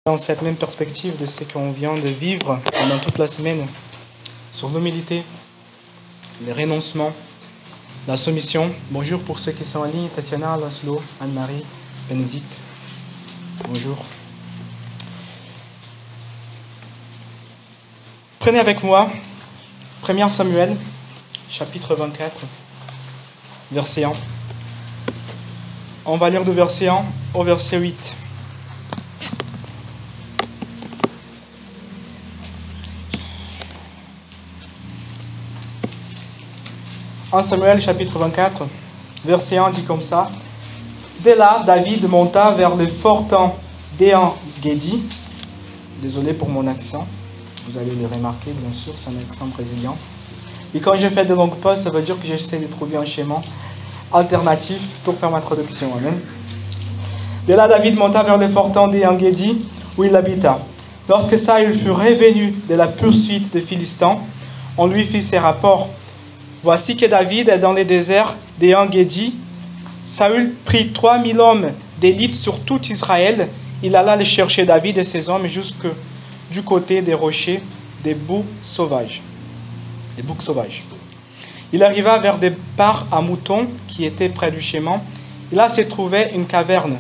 Dans cette même perspective de ce qu'on vient de vivre pendant toute la semaine, sur l'humilité, le renoncement, la soumission. Bonjour pour ceux qui sont en ligne, Tatiana, Laszlo, Anne-Marie, Bénédicte. Bonjour. Prenez avec moi 1 Samuel, chapitre 24, verset 1. On va lire du verset 1 au verset 8. 1 Samuel chapitre 24, verset 1 dit comme ça. Dès là, David monta vers le fortin d'En-Gedi. Désolé pour mon accent, vous allez le remarquer, bien sûr, c'est un accent brésilien. Et quand je fais de longues pauses, ça veut dire que j'essaie de trouver un schéma alternatif pour faire ma traduction. Amen. Dès là, David monta vers le fortin d'En-Gedi, où il habita. Lorsque Saül fut revenu de la poursuite des Philistins, on lui fit ses rapports. Voici que David est dans les déserts d'En-Gedi. Saül prit 3000 hommes d'élite sur tout Israël. Il alla les chercher, David et ses hommes, jusque du côté des rochers, des boucs sauvages. Il arriva vers des parts à moutons qui étaient près du chemin. Et là se trouvait une caverne.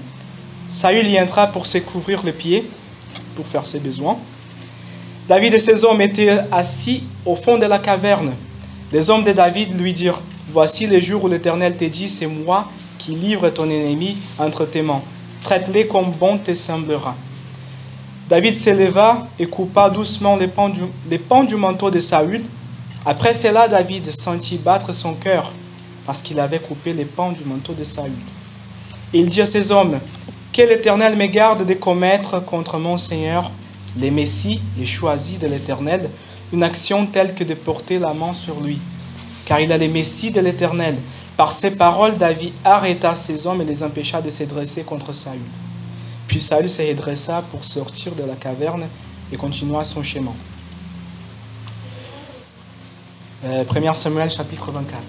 Saül y entra pour se couvrir les pieds, pour faire ses besoins. David et ses hommes étaient assis au fond de la caverne. Les hommes de David lui dirent, « Voici le jour où l'Éternel te dit, c'est moi qui livre ton ennemi entre tes mains. Traite-les comme bon te semblera. » David s'éleva et coupa doucement les pans du manteau de Saül. Après cela, David sentit battre son cœur parce qu'il avait coupé les pans du manteau de Saül. Et il dit à ses hommes, « Que l'Éternel me garde de commettre contre mon Seigneur, les Messies, les choisis de l'Éternel, une action telle que de porter la main sur lui. Car il a les Messies de l'Éternel. » Par ces paroles, David arrêta ses hommes et les empêcha de se dresser contre Saül. Puis Saül se redressa pour sortir de la caverne et continua son chemin. 1 Samuel chapitre 24.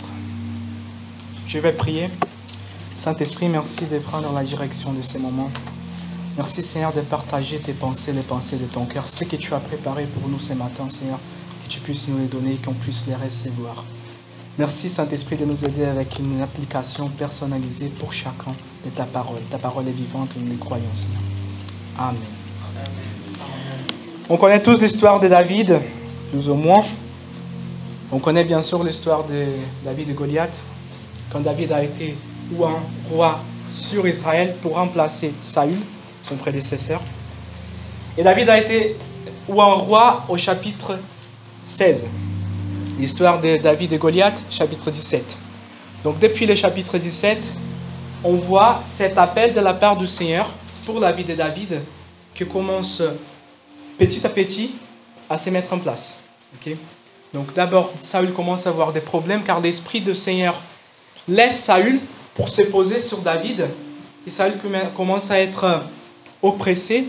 Je vais prier. Saint-Esprit, merci de prendre la direction de ces moments. Merci Seigneur de partager tes pensées, les pensées de ton cœur, ce que tu as préparé pour nous ce matin, Seigneur, que tu puisses nous les donner et qu'on puisse les recevoir. Merci Saint-Esprit de nous aider avec une application personnalisée pour chacun de ta parole. Ta parole est vivante et nous les croyons, Seigneur. Amen. On connaît tous l'histoire de David, plus ou moins. On connaît bien sûr l'histoire de David et Goliath, quand David a été ou un roi sur Israël pour remplacer Saül, son prédécesseur. Et David a été ou un roi au chapitre 16. L'histoire de David et Goliath, chapitre 17. Donc depuis le chapitre 17, on voit cet appel de la part du Seigneur pour la vie de David qui commence petit à petit à se mettre en place. Okay? Donc d'abord, Saül commence à avoir des problèmes car l'esprit du Seigneur laisse Saül pour se poser sur David. Et Saül commence à être oppressé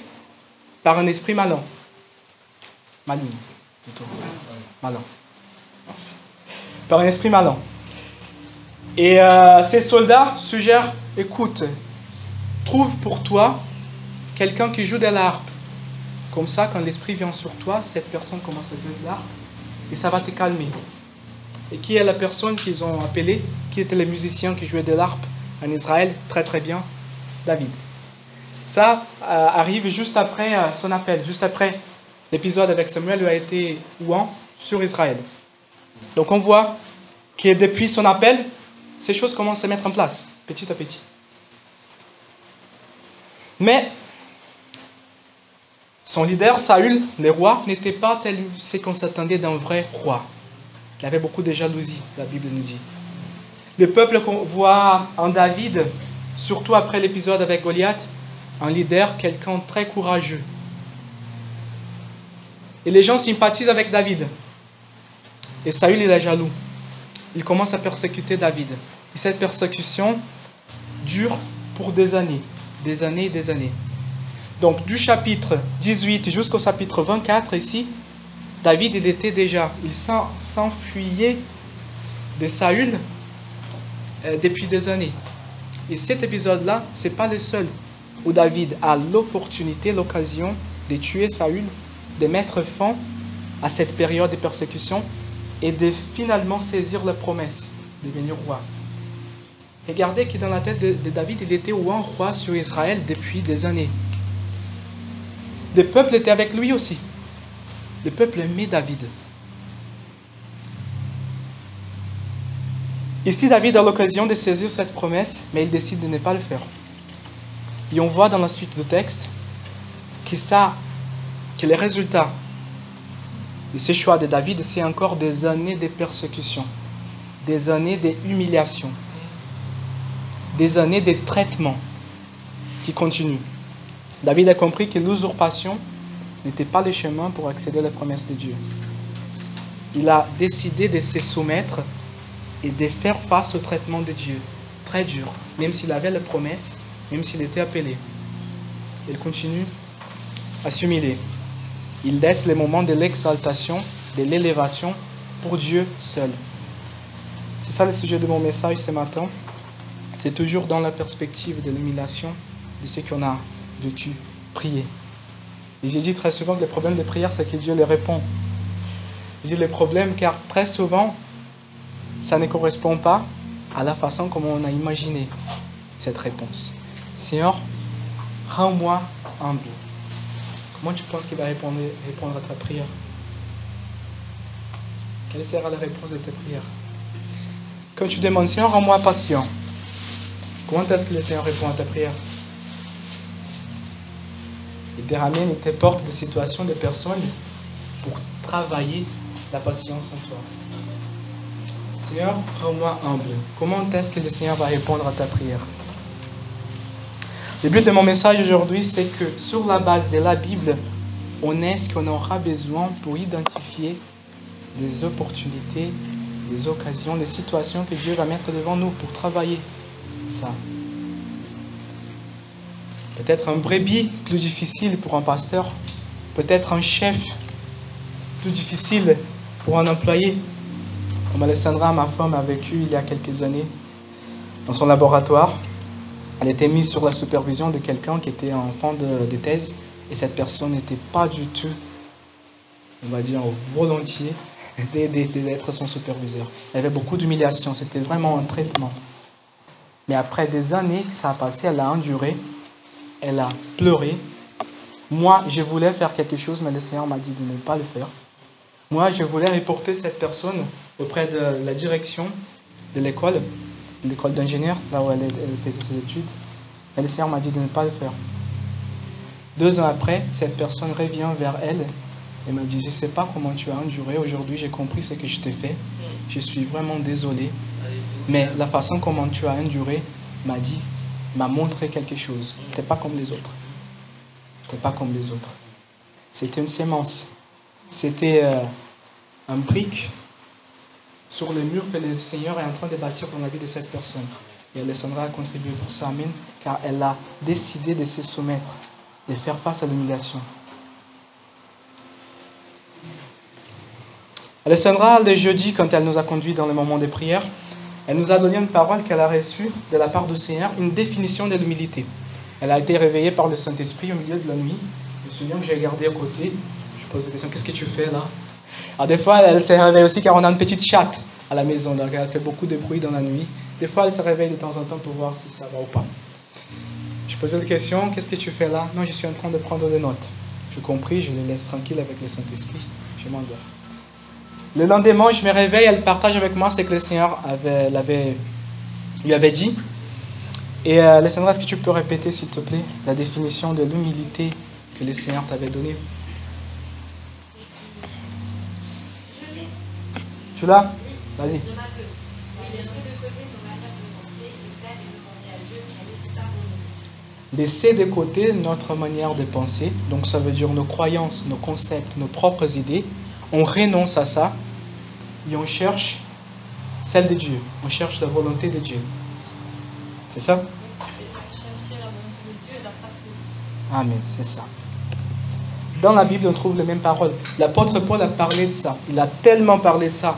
par un esprit malin. Maligne, plutôt. Malin. Merci. Par un esprit malin. Et ces soldats suggèrent, écoute, trouve pour toi quelqu'un qui joue de l'harpe. Comme ça, quand l'esprit vient sur toi, cette personne commence à jouer de l'harpe et ça va te calmer. Et qui est la personne qu'ils ont appelée, qui était le musicien qui jouait de l'harpe en Israël? Très très bien, David. Ça arrive juste après son appel, juste après l'épisode avec Samuel où a été ouan sur Israël. Donc on voit que depuis son appel, ces choses commencent à se mettre en place, petit à petit. Mais son leader, Saül, le roi, n'était pas tel ce qu'on s'attendait d'un vrai roi. Il avait beaucoup de jalousie, la Bible nous dit. Le peuple voit en David, surtout après l'épisode avec Goliath, un leader, quelqu'un de très courageux. Et les gens sympathisent avec David. Et Saül, il est jaloux. Il commence à persécuter David. Et cette persécution dure pour des années et des années. Donc, du chapitre 18 jusqu'au chapitre 24, ici, David, il s'enfuyait de Saül depuis des années. Et cet épisode-là, ce n'est pas le seul où David a l'opportunité, l'occasion de tuer Saül, de mettre fin à cette période de persécution et de finalement saisir la promesse de devenir roi. Regardez que dans la tête de David, il était roi sur Israël depuis des années. Le peuple était avec lui aussi. Le peuple aimait David. Ici, David a l'occasion de saisir cette promesse, mais il décide de ne pas le faire. Et on voit dans la suite du texte que les résultats de ce choix de David, c'est encore des années de persécution, des années d'humiliation, des années de traitement qui continuent. David a compris que l'usurpation n'était pas le chemin pour accéder à la promesse de Dieu. Il a décidé de se soumettre et de faire face au traitement de Dieu, très dur, même s'il avait la promesse, même s'il était appelé. Il continue à s'humilier. Il laisse les moments de l'exaltation, de l'élévation pour Dieu seul. C'est ça le sujet de mon message ce matin. C'est toujours dans la perspective de l'humiliation de ce qu'on a vécu, prier. Et j'ai dit très souvent que le problème de prière, c'est que Dieu les répond. Je dis le problème car très souvent, ça ne correspond pas à la façon comme on a imaginé cette réponse. Seigneur, rends-moi humble. Comment tu penses qu'il va répondre à ta prière? Quelle sera la réponse de ta prière? Quand tu demandes, Seigneur, rends-moi patient. Comment est-ce que le Seigneur répond à ta prière? Il te ramène et te porte des situations, des personnes pour travailler la patience en toi. Seigneur, rends-moi humble. Comment est-ce que le Seigneur va répondre à ta prière? Le but de mon message aujourd'hui, c'est que sur la base de la Bible, on ait ce qu'on aura besoin pour identifier des opportunités, des occasions, des situations que Dieu va mettre devant nous pour travailler ça. Peut-être un brebis plus difficile pour un pasteur, peut-être un chef plus difficile pour un employé. Comme Alessandra, ma femme, a vécu il y a quelques années dans son laboratoire. Elle était mise sur la supervision de quelqu'un qui était en fin de thèse et cette personne n'était pas du tout, on va dire, volontiers d'être son superviseur. Il y avait beaucoup d'humiliation, c'était vraiment un traitement. Mais après des années que ça a passé, elle a enduré, elle a pleuré. Moi, je voulais faire quelque chose, mais le Seigneur m'a dit de ne pas le faire. Moi, je voulais reporter cette personne auprès de la direction de l'école d'ingénieur, là où elle faisait ses études. Mais le Seigneur m'a dit de ne pas le faire. 2 ans après, cette personne revient vers elle et m'a dit, je ne sais pas comment tu as enduré. Aujourd'hui, j'ai compris ce que je t'ai fait. Je suis vraiment désolé. Mais la façon comment tu as enduré m'a montré quelque chose. Tu n'es pas comme les autres. Tu n'es pas comme les autres. C'était une sémence. C'était un brique sur le mur que le Seigneur est en train de bâtir dans la vie de cette personne. Et Alessandra a contribué pour ça, amen, car elle a décidé de se soumettre, de faire face à l'humiliation. Alessandra, le jeudi, quand elle nous a conduits dans le moment de prière, elle nous a donné une parole qu'elle a reçue de la part du Seigneur, une définition de l'humilité. Elle a été réveillée par le Saint-Esprit au milieu de la nuit. Je me souviens que j'ai regardé à côté. Je pose des questions, qu'est-ce que tu fais là? Alors des fois, elle se réveille aussi car on a une petite chatte à la maison. Donc elle fait beaucoup de bruit dans la nuit. Des fois, elle se réveille de temps en temps pour voir si ça va ou pas. Je posais la question, qu'est-ce que tu fais là? Non, je suis en train de prendre des notes. J'ai compris, je les laisse tranquilles avec le Saint-Esprit. Je m'endors. Le lendemain, je me réveille, elle partage avec moi ce que le Seigneur lui avait dit. Et Alessandra, est-ce que tu peux répéter, s'il te plaît, la définition de l'humilité que le Seigneur t'avait donnée? Tu l'as? Vas-y. Laisser de côté notre manière de penser, donc ça veut dire nos croyances, nos concepts, nos propres idées. On renonce à ça et on cherche celle de Dieu. On cherche la volonté de Dieu. C'est ça? Chercher la volonté de Dieu et la face de Dieu. Amen, c'est ça. Dans la Bible, on trouve les mêmes paroles. L'apôtre Paul a parlé de ça. Il a tellement parlé de ça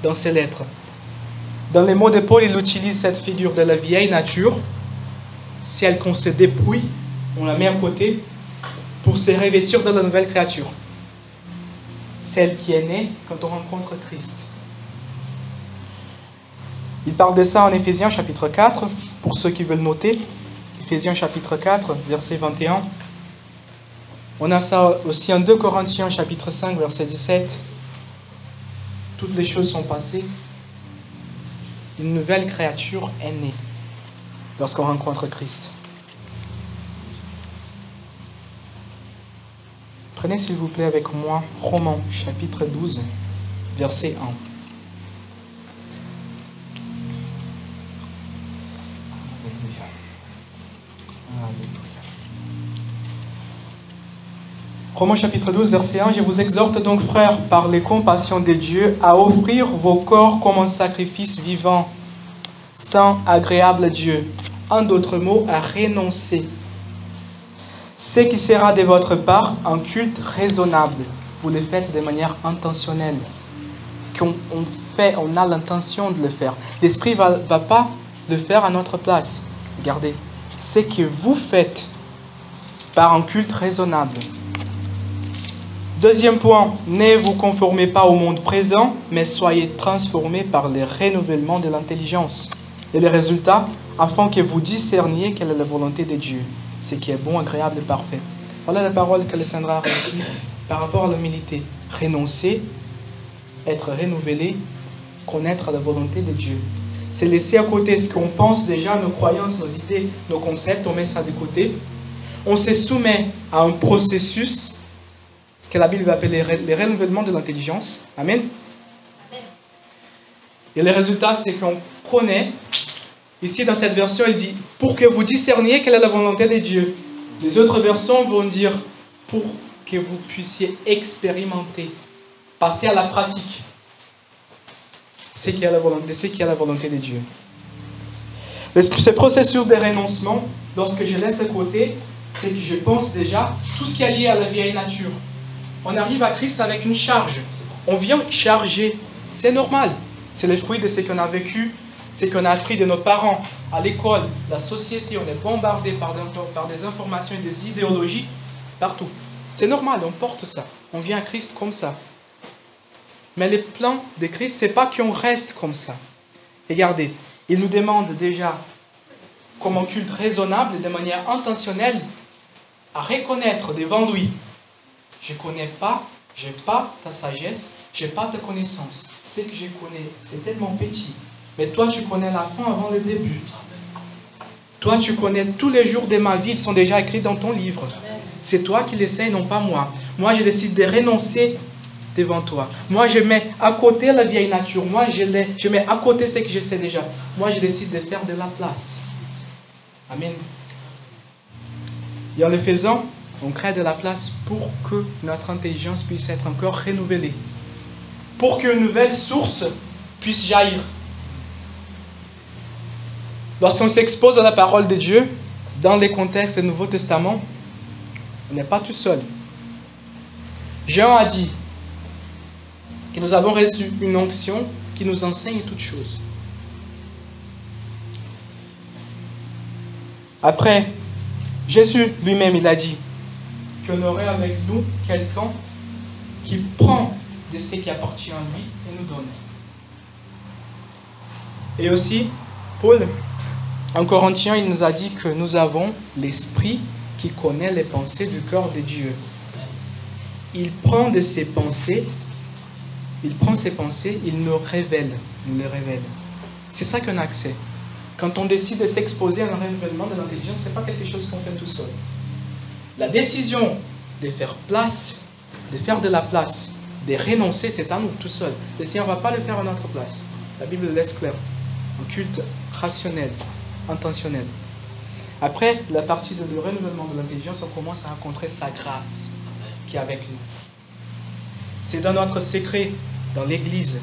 dans ses lettres. Dans les mots de Paul, il utilise cette figure de la vieille nature. Celle qu'on se dépouille, on la met à côté pour se revêtir de la nouvelle créature. Celle qui est née quand on rencontre Christ. Il parle de ça en Éphésiens chapitre 4, pour ceux qui veulent noter. Éphésiens chapitre 4, verset 21. On a ça aussi en 2 Corinthiens chapitre 5, verset 17. Toutes les choses sont passées. Une nouvelle créature est née lorsqu'on rencontre Christ. Prenez s'il vous plaît avec moi Romains chapitre 12, verset 1. Romains chapitre 12, verset 1. Je vous exhorte donc, frères, par les compassions de Dieu, à offrir vos corps comme un sacrifice vivant, saint, agréable à Dieu. En d'autres mots, à renoncer. Ce qui sera de votre part un culte raisonnable. Vous le faites de manière intentionnelle. Ce qu'on fait, on a l'intention de le faire. L'Esprit ne va pas le faire à notre place. Regardez. Ce que vous faites par un culte raisonnable. Deuxième point, ne vous conformez pas au monde présent, mais soyez transformés par le renouvellement de l'intelligence. Et le résultat, afin que vous discerniez quelle est la volonté de Dieu, ce qui est bon, agréable et parfait. Voilà la parole qu'Alessandra a reçue par rapport à l'humilité. Renoncer, être renouvelé, connaître la volonté de Dieu. C'est laisser à côté ce qu'on pense déjà, nos croyances, nos idées, nos concepts, on met ça de côté. On se soumet à un processus, ce que la Bible va appeler le renouvellement de l'intelligence. Amen. Et le résultat, c'est qu'on connaît. Ici, dans cette version, il dit « pour que vous discerniez quelle est la volonté de Dieu ». Les autres versions vont dire « pour que vous puissiez expérimenter, passer à la pratique ce qui est la volonté de Dieu ». Ce processus de renoncement, lorsque je laisse de côté, c'est que je pense déjà tout ce qui est lié à la vieille nature. On arrive à Christ avec une charge. On vient charger. C'est normal. C'est le fruit de ce qu'on a vécu, ce qu'on a appris de nos parents, à l'école, la société. On est bombardé par des informations et des idéologies partout. C'est normal, on porte ça. On vient à Christ comme ça. Mais le plan de Christ, ce n'est pas qu'on reste comme ça. Regardez, il nous demande déjà, comme un culte raisonnable, de manière intentionnelle, à reconnaître devant lui. Je ne connais pas, je n'ai pas ta sagesse, je n'ai pas ta connaissance. Ce que je connais, c'est tellement petit. Mais toi, tu connais la fin avant le début. Toi, tu connais tous les jours de ma vie, ils sont déjà écrits dans ton livre. C'est toi qui l'essayes, non pas moi. Moi, je décide de renoncer devant toi. Moi, je mets à côté la vieille nature. Moi, je mets à côté ce que je sais déjà. Moi, je décide de faire de la place. Amen. Et en le faisant, on crée de la place pour que notre intelligence puisse être encore renouvelée. Pour qu'une nouvelle source puisse jaillir. Lorsqu'on s'expose à la parole de Dieu, dans les contextes du Nouveau Testament, on n'est pas tout seul. Jean a dit que nous avons reçu une onction qui nous enseigne toutes choses. Après, Jésus lui-même, il a dit qu'on aurait avec nous quelqu'un qui prend de ce qui appartient à lui et nous donne. Et aussi, Paul, en Corinthiens, il nous a dit que nous avons l'Esprit qui connaît les pensées du cœur de Dieu. Il prend de ses pensées, il nous révèle, nous les révèle. C'est ça qu'on a accès. Quand on décide de s'exposer à un révèlement de l'intelligence, ce n'est pas quelque chose qu'on fait tout seul. La décision de faire place, de faire de la place, de renoncer, c'est à nous tout seul. Le Seigneur ne va pas le faire à notre place. La Bible le laisse clair. Un culte rationnel, intentionnel. Après, la partie de le renouvellement de l'intelligence, on commence à rencontrer sa grâce qui est avec nous. C'est dans notre secret, dans l'Église,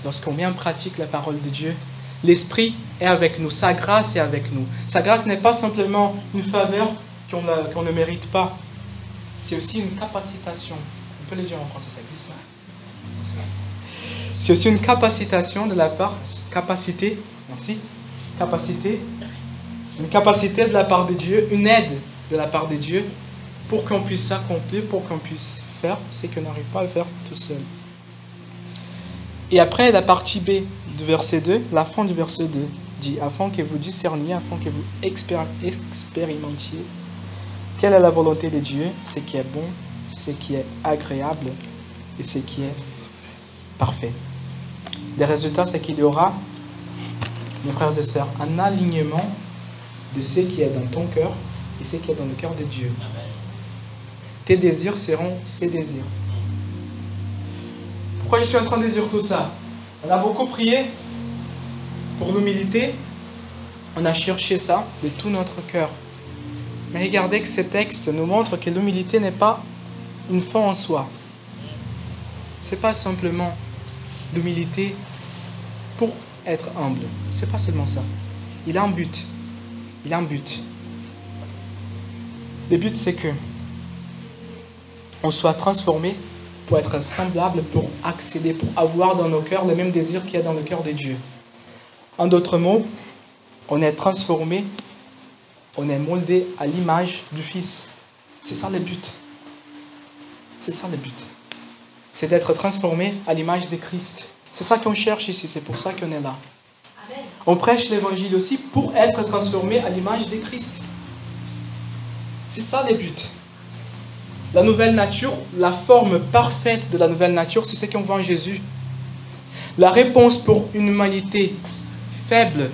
lorsqu'on met en pratique la parole de Dieu, l'Esprit est avec nous, sa grâce est avec nous. Sa grâce n'est pas simplement une faveur qu'on ne mérite pas. C'est aussi une capacitation. On peut le dire en français, ça existe. C'est aussi une capacitation de la part, une capacité de la part de Dieu, une aide de la part de Dieu pour qu'on puisse s'accomplir, pour qu'on puisse faire ce qu'on n'arrive pas à le faire tout seul. Et après, la partie B du verset 2, la fin du verset 2 dit « Afin que vous discerniez, afin que vous expérimentiez quelle est la volonté de Dieu, ce qui est bon, ce qui est agréable et ce qui est parfait. » Le résultat, c'est qu'il y aura, mes frères et sœurs, un alignement de ce qui est dans ton cœur et ce qui est dans le cœur de Dieu. Tes désirs seront ses désirs. Pourquoi je suis en train de dire tout ça? On a beaucoup prié pour l'humilité. On a cherché ça de tout notre cœur. Mais regardez que ces textes nous montrent que l'humilité n'est pas une fin en soi. Ce n'est pas simplement l'humilité pour être humble. Ce n'est pas seulement ça. Il a un but. Il a un but. Le but, c'est que on soit transformé pour être semblable, pour accéder, pour avoir dans nos cœurs le même désir qu'il y a dans le cœur de Dieu. En d'autres mots, on est transformé, on est moldé à l'image du Fils. C'est ça le but. C'est ça le but. C'est d'être transformé à l'image de Christ. C'est ça qu'on cherche ici, c'est pour ça qu'on est là. Amen. On prêche l'évangile aussi pour être transformé à l'image de Christ. C'est ça le but. La nouvelle nature, la forme parfaite de la nouvelle nature, c'est ce qu'on voit en Jésus. La réponse pour une humanité faible,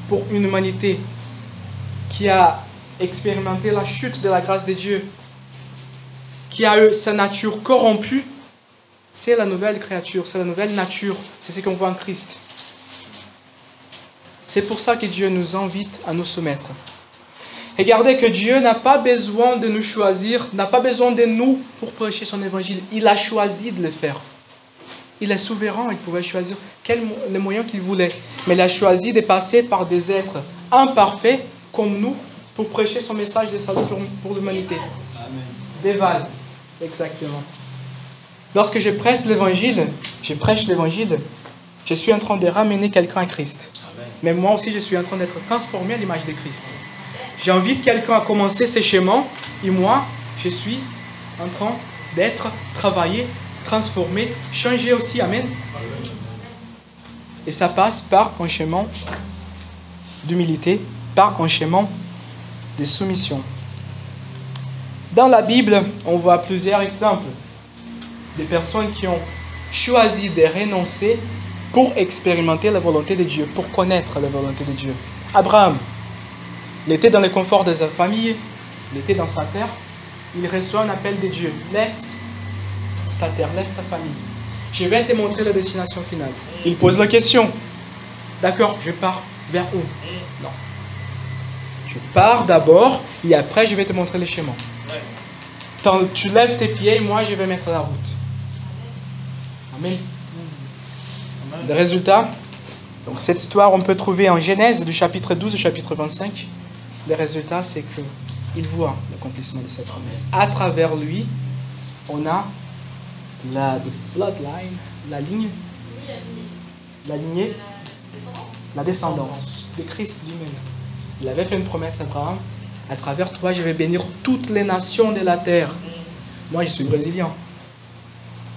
pour une humanité qui a expérimenté la chute de la grâce de Dieu, qui a eu sa nature corrompue, c'est la nouvelle créature, c'est la nouvelle nature, c'est ce qu'on voit en Christ. C'est pour ça que Dieu nous invite à nous soumettre. Regardez que Dieu n'a pas besoin de nous choisir, n'a pas besoin de nous pour prêcher son évangile. Il a choisi de le faire. Il est souverain, il pouvait choisir les moyens qu'il voulait. Mais il a choisi de passer par des êtres imparfaits comme nous pour prêcher son message de salut pour l'humanité. Des vases, exactement. Lorsque je prêche l'évangile, je suis en train de ramener quelqu'un à Christ. Mais moi aussi, je suis en train d'être transformé à l'image de Christ. J'invite quelqu'un à commencer ses chemins et moi, je suis en train d'être travaillé, transformé, changé aussi. Amen. Et ça passe par un chemin d'humilité, par un chemin de soumission. Dans la Bible, on voit plusieurs exemples de personnes qui ont choisi de renoncer pour expérimenter la volonté de Dieu, pour connaître la volonté de Dieu. Abraham, il était dans le confort de sa famille, il était dans sa terre, il reçoit un appel de Dieu. Laisse ta terre, laisse sa famille. Je vais te montrer la destination finale. Il pose la question. D'accord, je pars vers où? Non. Tu pars d'abord et après je vais te montrer le chemin. Quand tu lèves tes pieds, moi je vais mettre la route. Amen. Le résultat, donc cette histoire on peut trouver en Genèse du chapitre 12 au chapitre 25. Le résultat, c'est qu'il voit l'accomplissement de cette promesse. À travers lui, on a la bloodline, la lignée, la descendance de Christ lui-même. Il avait fait une promesse à Abraham. À travers toi, je vais bénir toutes les nations de la terre. Moi, je suis brésilien.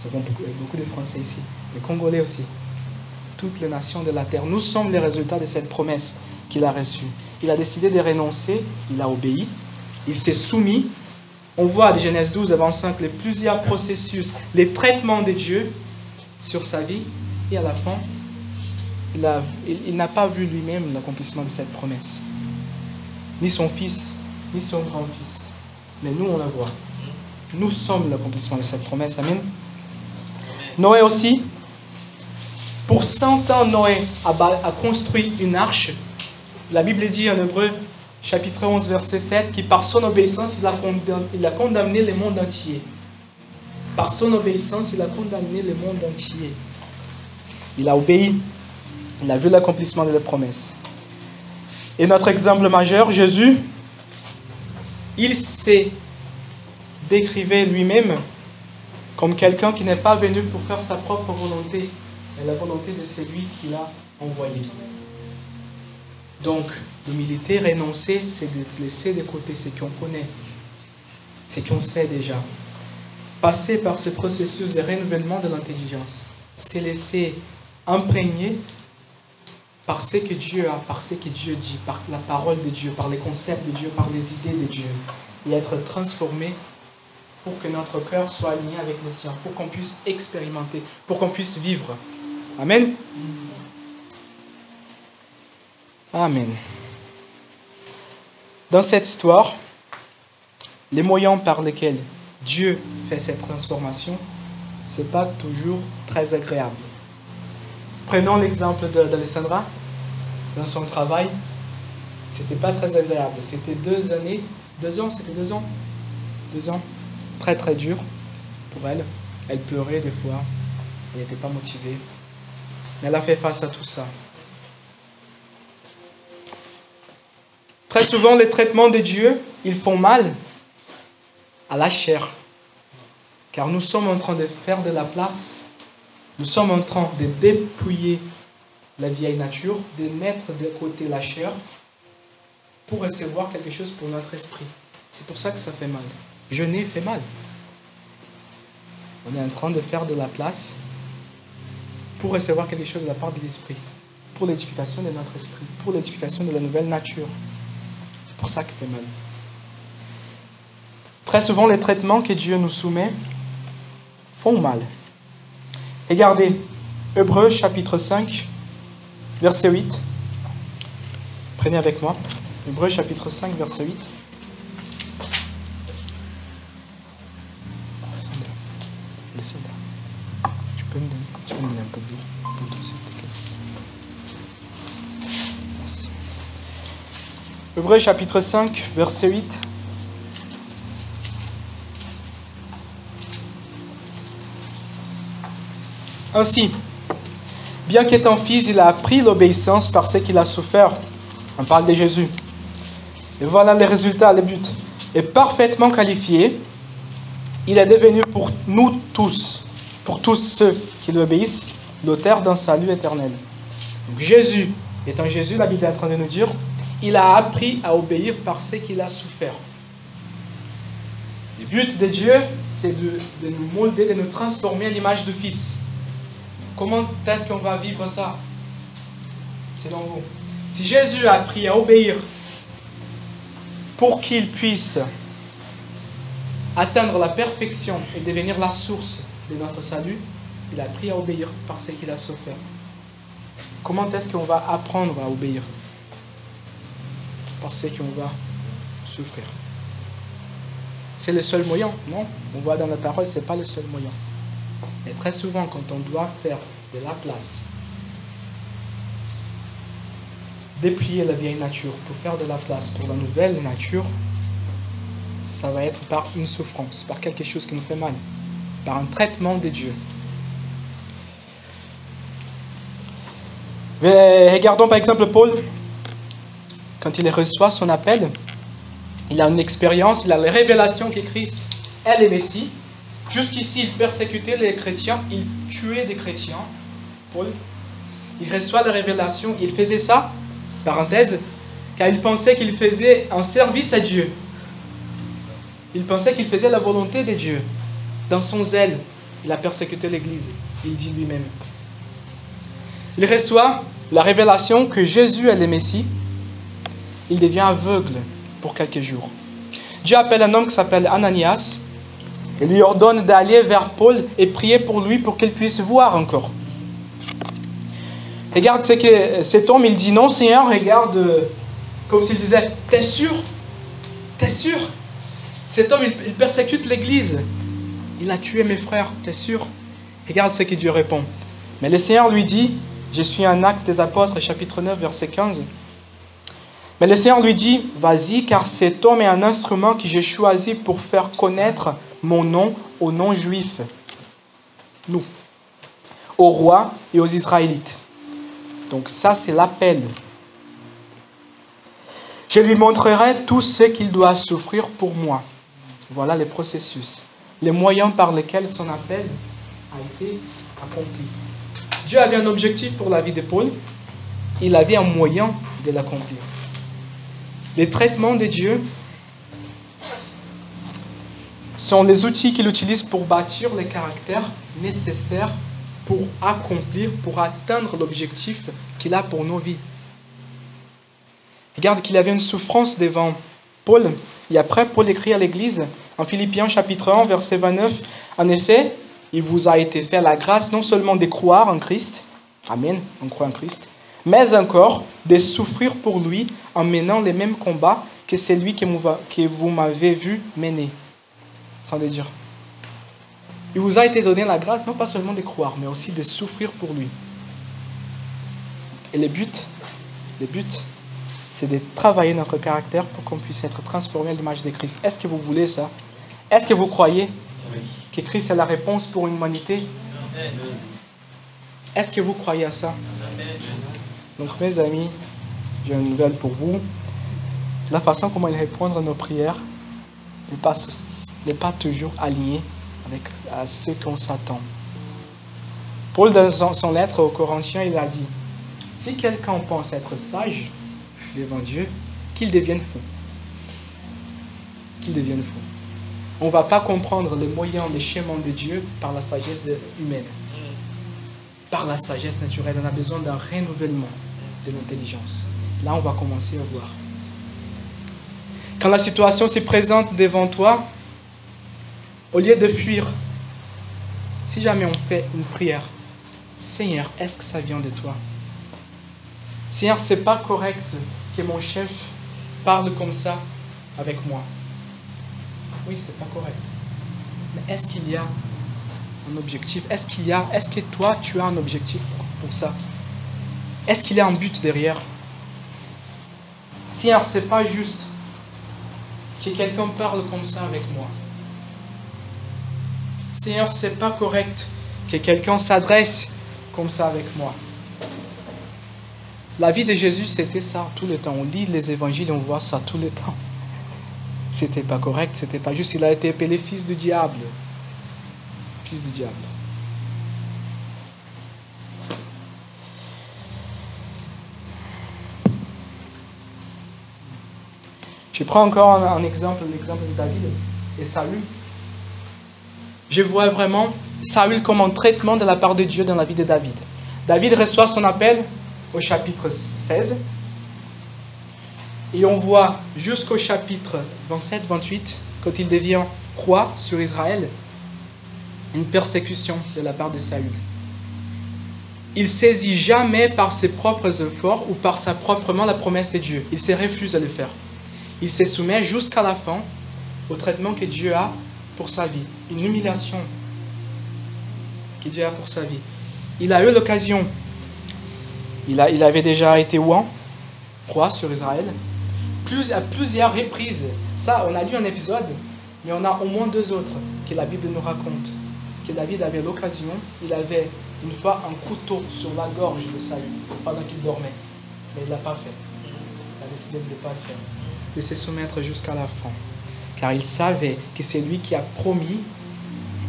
Nous avons beaucoup de Français ici. Les Congolais aussi. Toutes les nations de la terre. Nous sommes les résultats de cette promesse qu'il a reçue. Il a décidé de renoncer, il a obéi, il s'est soumis. On voit de Genèse 12 à 25 les plusieurs processus, les traitements de Dieu sur sa vie. Et à la fin, il n'a pas vu lui-même l'accomplissement de cette promesse. Ni son fils, ni son grand-fils. Mais nous, on la voit. Nous sommes l'accomplissement de cette promesse. Amen. Noé aussi. Pour 100 ans, Noé a construit une arche. La Bible dit en Hébreu, chapitre 11, verset 7, que par son obéissance, il a condamné le monde entier. Par son obéissance, il a condamné le monde entier. Il a obéi. Il a vu l'accomplissement de la promesse. Et notre exemple majeur, Jésus, il s'est décrivait lui-même comme quelqu'un qui n'est pas venu pour faire sa propre volonté, mais la volonté de celui qui l'a envoyé. Donc, l'humilité, renoncer, c'est de laisser de côté ce qu'on connaît. ce qu'on sait déjà. Passer par ce processus de renouvellement de l'intelligence, se laisser imprégner par ce que Dieu a, par ce que Dieu dit, par la parole de Dieu, par les concepts de Dieu, par les idées de Dieu, et être transformé pour que notre cœur soit aligné avec le sien, pour qu'on puisse expérimenter, pour qu'on puisse vivre. Amen. Amen. Dans cette histoire, les moyens par lesquels Dieu fait cette transformation, ce n'est pas toujours très agréable. Prenons l'exemple d'Alessandra. Dans son travail, ce n'était pas très agréable. C'était 2 années, 2 ans, c'était 2 ans. 2 ans, très très dur pour elle. Elle pleurait des fois, elle n'était pas motivée. Mais elle a fait face à tout ça. Très souvent, les traitements de Dieu, ils font mal à la chair. Car nous sommes en train de faire de la place, nous sommes en train de dépouiller la vieille nature, de mettre de côté la chair pour recevoir quelque chose pour notre esprit. C'est pour ça que ça fait mal. Jeûner fait mal. On est en train de faire de la place pour recevoir quelque chose de la part de l'esprit, pour l'édification de notre esprit, pour l'édification de la nouvelle nature. C'est pour ça que ça fait mal. Très souvent, les traitements que Dieu nous soumet font mal. Regardez, Hébreux chapitre 5, verset 8. Prenez avec moi. Hébreux chapitre 5, verset 8. Laissez-la. Tu peux me donner un peu d'eau pour s'il te plaît. Merci. Hébreux chapitre 5, verset 8. Ainsi, bien qu'étant fils, il a appris l'obéissance par ce qu'il a souffert. On parle de Jésus. Et voilà les résultats, le but. Et parfaitement qualifié, il est devenu pour nous tous, pour tous ceux qui l'obéissent, l'auteur d'un salut éternel. Donc Jésus, étant Jésus, la Bible est en train de nous dire, il a appris à obéir par ce qu'il a souffert. Le but de Dieu, c'est de nous molder, de nous transformer à l'image du Fils. Comment est-ce qu'on va vivre ça? C'est dans vous. Si Jésus a appris à obéir pour qu'il puisse atteindre la perfection et devenir la source de notre salut, il a appris à obéir par ce qu'il a souffert. Comment est-ce qu'on va apprendre à obéir? Par ce qu'on va souffrir. C'est le seul moyen? Non. On voit dans la parole, ce n'est pas le seul moyen. Et très souvent, quand on doit faire de la place, dépouiller la vieille nature pour faire de la place pour la nouvelle nature, ça va être par une souffrance, par quelque chose qui nous fait mal, par un traitement de Dieu. Mais regardons par exemple Paul, quand il reçoit son appel, il a une expérience, il a la révélation que Christ est le Messie. Jusqu'ici, il persécutait les chrétiens, il tuait des chrétiens. Paul, il reçoit la révélation, il faisait ça, parenthèse, car il pensait qu'il faisait un service à Dieu. Il pensait qu'il faisait la volonté de Dieu. Dans son zèle, il a persécuté l'Église, il dit lui-même. Il reçoit la révélation que Jésus est le Messie. Il devient aveugle pour quelques jours. Dieu appelle un homme qui s'appelle Ananias et lui ordonne d'aller vers Paul et prier pour lui pour qu'il puisse voir encore. Regarde ce que cet homme, il dit, non Seigneur, regarde, comme s'il disait, t'es sûr? T'es sûr? Cet homme, il persécute l'Église. Il a tué mes frères, t'es sûr? Regarde ce que Dieu répond. Mais le Seigneur lui dit, je suis un Acte des Apôtres, chapitre 9, verset 15. Mais le Seigneur lui dit, vas-y, car cet homme est un instrument que j'ai choisi pour faire connaître mon nom aux non-juifs, nous, au roi et aux Israélites. Donc ça, c'est l'appel. Je lui montrerai tout ce qu'il doit souffrir pour moi. Voilà le processus, les moyens par lesquels son appel a été accompli. Dieu avait un objectif pour la vie de Paul, il avait un moyen de l'accomplir. Les traitements de Dieu sont les outils qu'il utilise pour bâtir les caractères nécessaires pour accomplir, pour atteindre l'objectif qu'il a pour nos vies. Regarde qu'il y avait une souffrance devant Paul, et après Paul écrit à l'Église en Philippiens chapitre 1, verset 29, « En effet, il vous a été fait la grâce non seulement de croire en Christ, Amen, on croit en Christ, mais encore de souffrir pour lui en menant les mêmes combats que celui que vous m'avez vu mener. » En train de dire. Il vous a été donné la grâce non pas seulement de croire, mais aussi de souffrir pour lui. Et le but, c'est de travailler notre caractère pour qu'on puisse être transformé à l'image de Christ. Est-ce que vous voulez ça? Est-ce que vous croyez que Christ est la réponse pour une humanité? Est-ce que vous croyez à ça? Donc mes amis, j'ai une nouvelle pour vous. La façon comment il répond à nos prières n'est pas toujours alignée à ce qu'on s'attend. Paul, dans son lettre aux Corinthiens, il a dit, si quelqu'un pense être sage devant Dieu, qu'il devienne fou. Qu'il devienne fou. On ne va pas comprendre les moyens, les chemins de Dieu par la sagesse humaine. Par la sagesse naturelle, on a besoin d'un renouvellement de l'intelligence. Là, on va commencer à voir. Quand la situation se présente devant toi, au lieu de fuir, si jamais on fait une prière, Seigneur, est-ce que ça vient de toi? Seigneur, c'est pas correct que mon chef parle comme ça avec moi. Oui, c'est pas correct. Mais est-ce qu'il y a un objectif? Est-ce que toi, tu as un objectif pour ça? Est-ce qu'il y a un but derrière? Seigneur, c'est pas juste que quelqu'un parle comme ça avec moi. Seigneur, c'est pas correct que quelqu'un s'adresse comme ça avec moi. La vie de Jésus, c'était ça tout le temps. On lit les évangiles, on voit ça tout le temps. C'était pas correct, c'était pas juste. Il a été appelé fils du diable. Fils du diable. Je prends encore un exemple, l'exemple de David et Saül. Je vois vraiment Saül comme un traitement de la part de Dieu dans la vie de David. David reçoit son appel au chapitre 16. Et on voit jusqu'au chapitre 27-28, quand il devient roi sur Israël, une persécution de la part de Saül. Il ne saisit jamais par ses propres efforts ou par sa propre main la promesse de Dieu. Il se refuse à le faire. Il se soumet jusqu'à la fin au traitement que Dieu a pour sa vie. Une humiliation que Dieu a pour sa vie. Il a eu l'occasion. Il avait déjà été roi sur Israël. À plusieurs reprises. Ça, on a lu un épisode, mais on a au moins 2 autres que la Bible nous raconte. Que David avait l'occasion, il avait une fois un couteau sur la gorge de Saül pendant qu'il dormait. Mais il ne l'a pas fait. Il a décidé de ne pas le faire. De se soumettre jusqu'à la fin. Car il savait que c'est lui qui a promis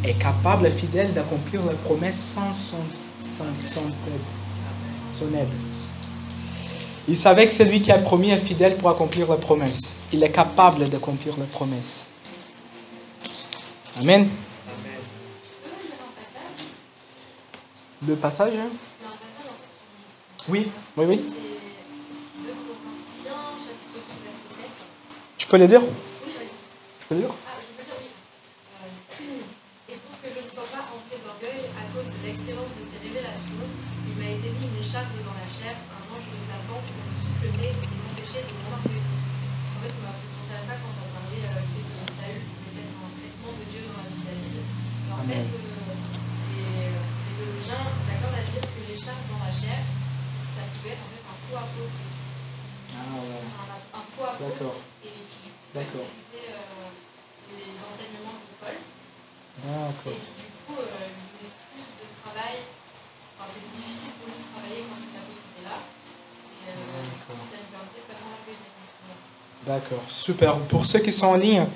est capable et fidèle d'accomplir la promesse sans son aide. Il savait que c'est lui qui a promis est fidèle pour accomplir la promesse. Il est capable d'accomplir la promesse. Amen. Le passage, hein? Oui. C'est 2 Corinthiens, chapitre 2, verset 7. Tu peux le dire? Oui, vas-y. Tu peux le dire? Ah, je peux dire oui. Et pour que je ne sois pas enflé d'orgueil à cause de l'excellence de ces révélations, il m'a été mis une écharpe dans la chair, un ange de Satan pour me souffleter et m'empêcher de m'embarquer. En fait, ça m'a fait penser à ça quand on a parlé du fait que Saül pouvait être un traitement de Dieu dans la vie de David. Mais en fait, les théologiens s'accordent à dire que l'écharpe dans la chair, ça pouvait être en fait un faux apôtre. Un faux apôtre et qui du coup persécutait les enseignements de Paul. Et qui du coup lui donnait plus de travail. Enfin, c'est difficile pour lui de travailler quand cet apôtre était là. Et du coup, ça lui permettait de passer un peu. D'accord, super. Pour ceux qui sont en ligne,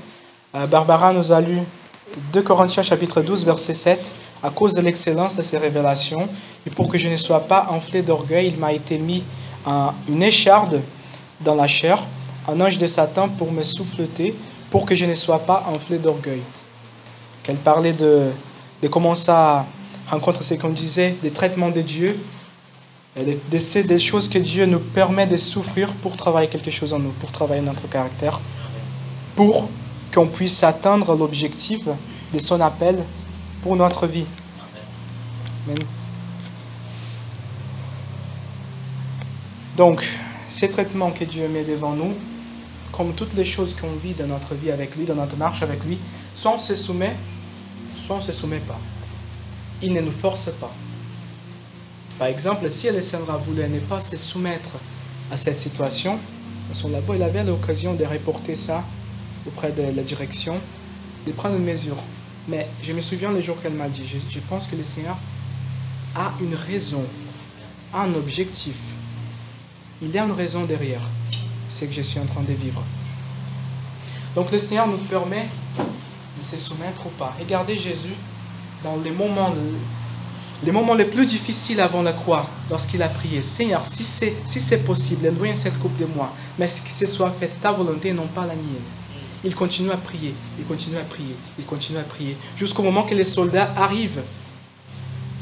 Barbara nous a lu 2 Corinthiens chapitre 12 verset 7. À cause de l'excellence de ces révélations, et pour que je ne sois pas enflé d'orgueil, il m'a été mis une écharde dans la chair, un ange de Satan pour me souffleter, pour que je ne sois pas enflé d'orgueil. qu'elle parlait de comment ça rencontre ce qu'on disait, des traitements de Dieu, et des choses que Dieu nous permet de souffrir pour travailler quelque chose en nous, pour travailler notre caractère, pour qu'on puisse atteindre l'objectif de son appel pour notre vie. Amen. Donc, ces traitements que Dieu met devant nous, comme toutes les choses qu'on vit dans notre vie avec lui, dans notre marche avec lui, soit on se soumet, soit on ne se soumet pas. Il ne nous force pas. Par exemple, si Alessandra voulait ne pas se soumettre à cette situation, dans son labo, il avait l'occasion de reporter ça auprès de la direction, de prendre une mesure. Mais je me souviens le jour qu'elle m'a dit, je pense que le Seigneur a une raison, a un objectif. Il y a une raison derrière ce que je suis en train de vivre. Donc le Seigneur nous permet de se soumettre ou pas. Regardez Jésus dans les moments les plus difficiles avant la croix, lorsqu'il a prié. Seigneur, si c'est possible, éloigne cette coupe de moi, mais que ce soit fait ta volonté et non pas la mienne. Il continue à prier, il continue à prier, il continue à prier, jusqu'au moment que les soldats arrivent.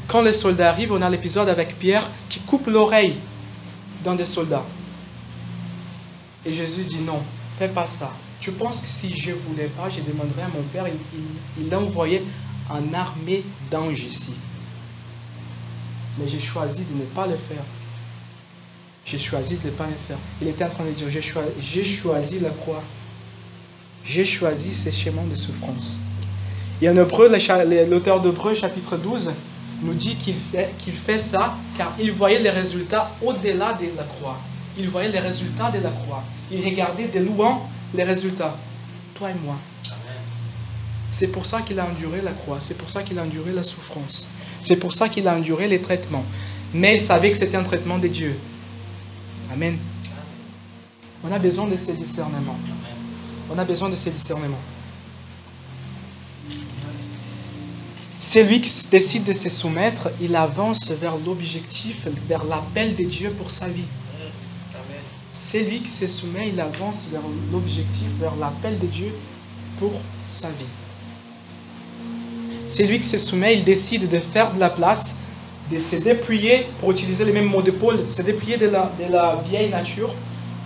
Quand les soldats arrivent, on a l'épisode avec Pierre qui coupe l'oreille d'un des soldats. Et Jésus dit non, fais pas ça. Tu penses que si je ne voulais pas, je demanderais à mon Père, il a envoyé une armée d'anges ici. Mais j'ai choisi de ne pas le faire. J'ai choisi de ne pas le faire. Il était en train de dire, j'ai choisi la croix. J'ai choisi ces chemins de souffrance. Et en Hébreu, l'auteur d'Hébreu, chapitre 12, nous dit qu'il fait ça car il voyait les résultats au-delà de la croix. Il voyait les résultats de la croix. Il regardait de loin les résultats. Toi et moi. C'est pour ça qu'il a enduré la croix. C'est pour ça qu'il a enduré la souffrance. C'est pour ça qu'il a enduré les traitements. Mais il savait que c'était un traitement de Dieu. Amen. On a besoin de ces discernements. On a besoin de ces discernements. Celui qui décide de se soumettre, il avance vers l'objectif, vers l'appel de Dieu pour sa vie. Celui qui se soumet, il avance vers l'objectif, vers l'appel de Dieu pour sa vie. Celui qui se soumet, il décide de faire de la place, de se dépouiller, pour utiliser les mêmes mots de Paul, se dépouiller de la vieille nature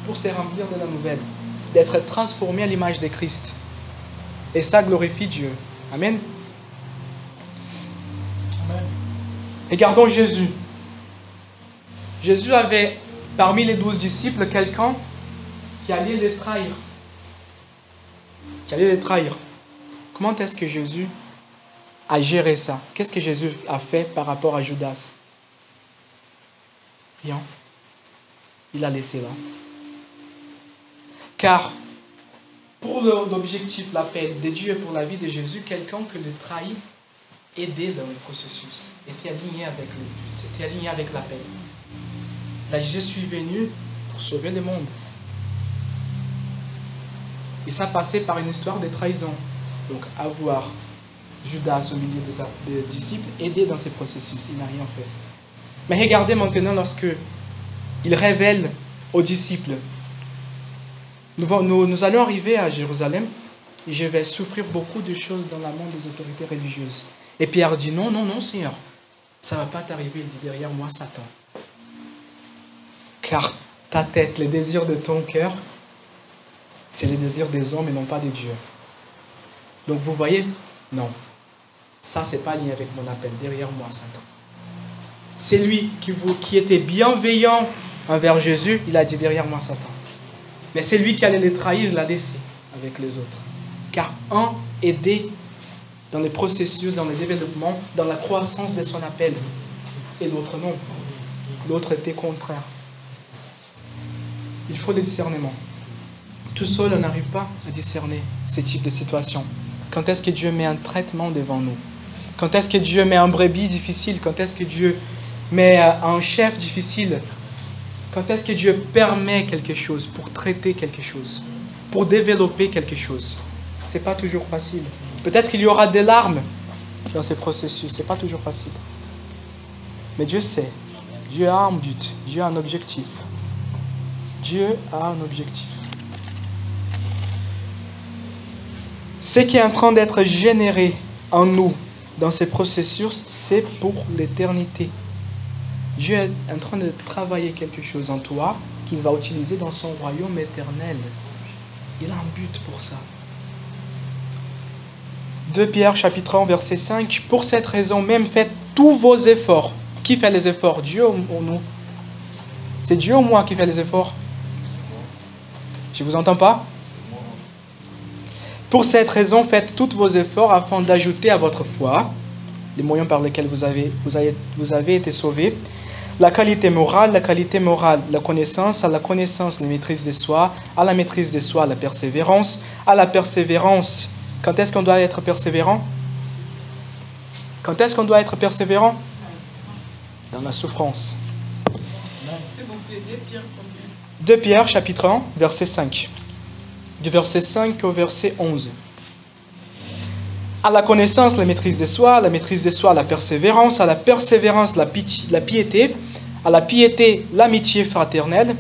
pour se remplir de la nouvelle, d'être transformé à l'image de Christ. Et ça glorifie Dieu. Amen. Amen. Regardons Jésus. Jésus avait parmi les 12 disciples quelqu'un qui allait les trahir. Comment est-ce que Jésus a géré ça? Qu'est-ce que Jésus a fait par rapport à Judas? Rien. Il l'a laissé là. Car pour l'objectif, l'appel de Dieu pour la vie de Jésus, quelqu'un qui le trahit aidait dans le processus, était aligné avec le but, était aligné avec l'appel. Là, je suis venu pour sauver le monde. Et ça passait par une histoire de trahison. Donc, avoir Judas au milieu des disciples, aider dans ce processus, il n'a rien fait. Mais regardez maintenant lorsque il révèle aux disciples, nous allons arriver à Jérusalem et je vais souffrir beaucoup de choses dans la main des autorités religieuses. Et Pierre dit non, non, non Seigneur, ça ne va pas t'arriver, il dit derrière moi Satan. Car ta tête, les désirs de ton cœur, c'est les désirs des hommes et non pas de Dieu. Donc vous voyez, non. Ça, ce n'est pas lié avec mon appel. Derrière moi, Satan. C'est lui qui était bienveillant envers Jésus. Il a dit derrière moi, Satan. Mais c'est lui qui allait les trahir, il l'a laissé avec les autres. Car un aidait dans le processus, dans le développement, dans la croissance de son appel. Et l'autre non. L'autre était contraire. Il faut le discernement. Tout seul, on n'arrive pas à discerner ce type de situation. Quand est-ce que Dieu met un traitement devant nous? Quand est-ce que Dieu met un brebis difficile? Quand est-ce que Dieu met un chef difficile? Quand est-ce que Dieu permet quelque chose pour traiter quelque chose? Pour développer quelque chose? Ce n'est pas toujours facile. Peut-être qu'il y aura des larmes dans ces processus. Ce n'est pas toujours facile. Mais Dieu sait. Dieu a un but. Dieu a un objectif. Dieu a un objectif. Ce qui est en train d'être généré en nous, dans ces processus, c'est pour l'éternité. Dieu est en train de travailler quelque chose en toi qu'il va utiliser dans son royaume éternel. Il a un but pour ça. 2 Pierre chapitre 1 verset 5. Pour cette raison même, faites tous vos efforts. Qui fait les efforts? Dieu ou nous? C'est Dieu ou moi qui fait les efforts? Je ne vous entends pas? Pour cette raison, faites tous vos efforts afin d'ajouter à votre foi, les moyens par lesquels vous avez été sauvés, la qualité morale, la connaissance, à la connaissance, la maîtrise de soi, à la maîtrise de soi, la persévérance, à la persévérance. Quand est-ce qu'on doit être persévérant? Quand est-ce qu'on doit être persévérant? Dans la souffrance. 2 Pierre chapitre 1, verset 5. Du verset 5 au verset 11. À la connaissance, la maîtrise de soi, la maîtrise de soi, la persévérance, à la persévérance, la piété, à la piété, l'amitié fraternelle,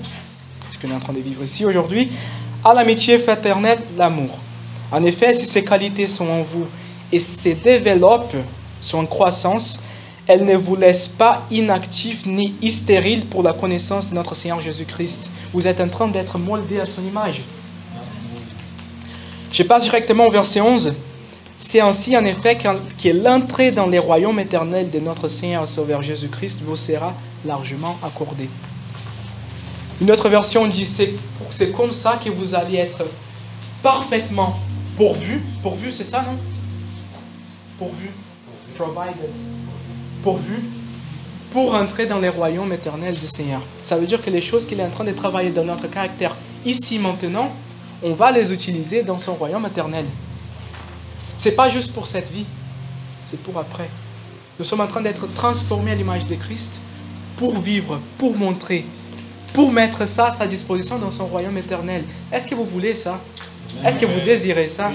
c'est ce qu'on est en train de vivre ici aujourd'hui, à l'amitié fraternelle, l'amour. En effet, si ces qualités sont en vous et se développent, sont en croissance, elles ne vous laissent pas inactifs ni stériles pour la connaissance de notre Seigneur Jésus-Christ. Vous êtes en train d'être moldés à son image. Je passe directement au verset 11. C'est ainsi, en effet, que l'entrée dans les royaumes éternels de notre Seigneur et Sauveur Jésus-Christ vous sera largement accordée. Une autre version dit, c'est comme ça que vous allez être parfaitement pourvus. Pourvus, c'est ça, non? Pourvus. Provided. Pourvus. Pour entrer dans les royaumes éternels du Seigneur. Ça veut dire que les choses qu'il est en train de travailler dans notre caractère ici, maintenant, on va les utiliser dans son royaume éternel. Ce n'est pas juste pour cette vie, c'est pour après. Nous sommes en train d'être transformés à l'image de Christ pour vivre, pour montrer, pour mettre ça à sa disposition dans son royaume éternel. Est-ce que vous voulez ça? Est-ce que vous désirez ça?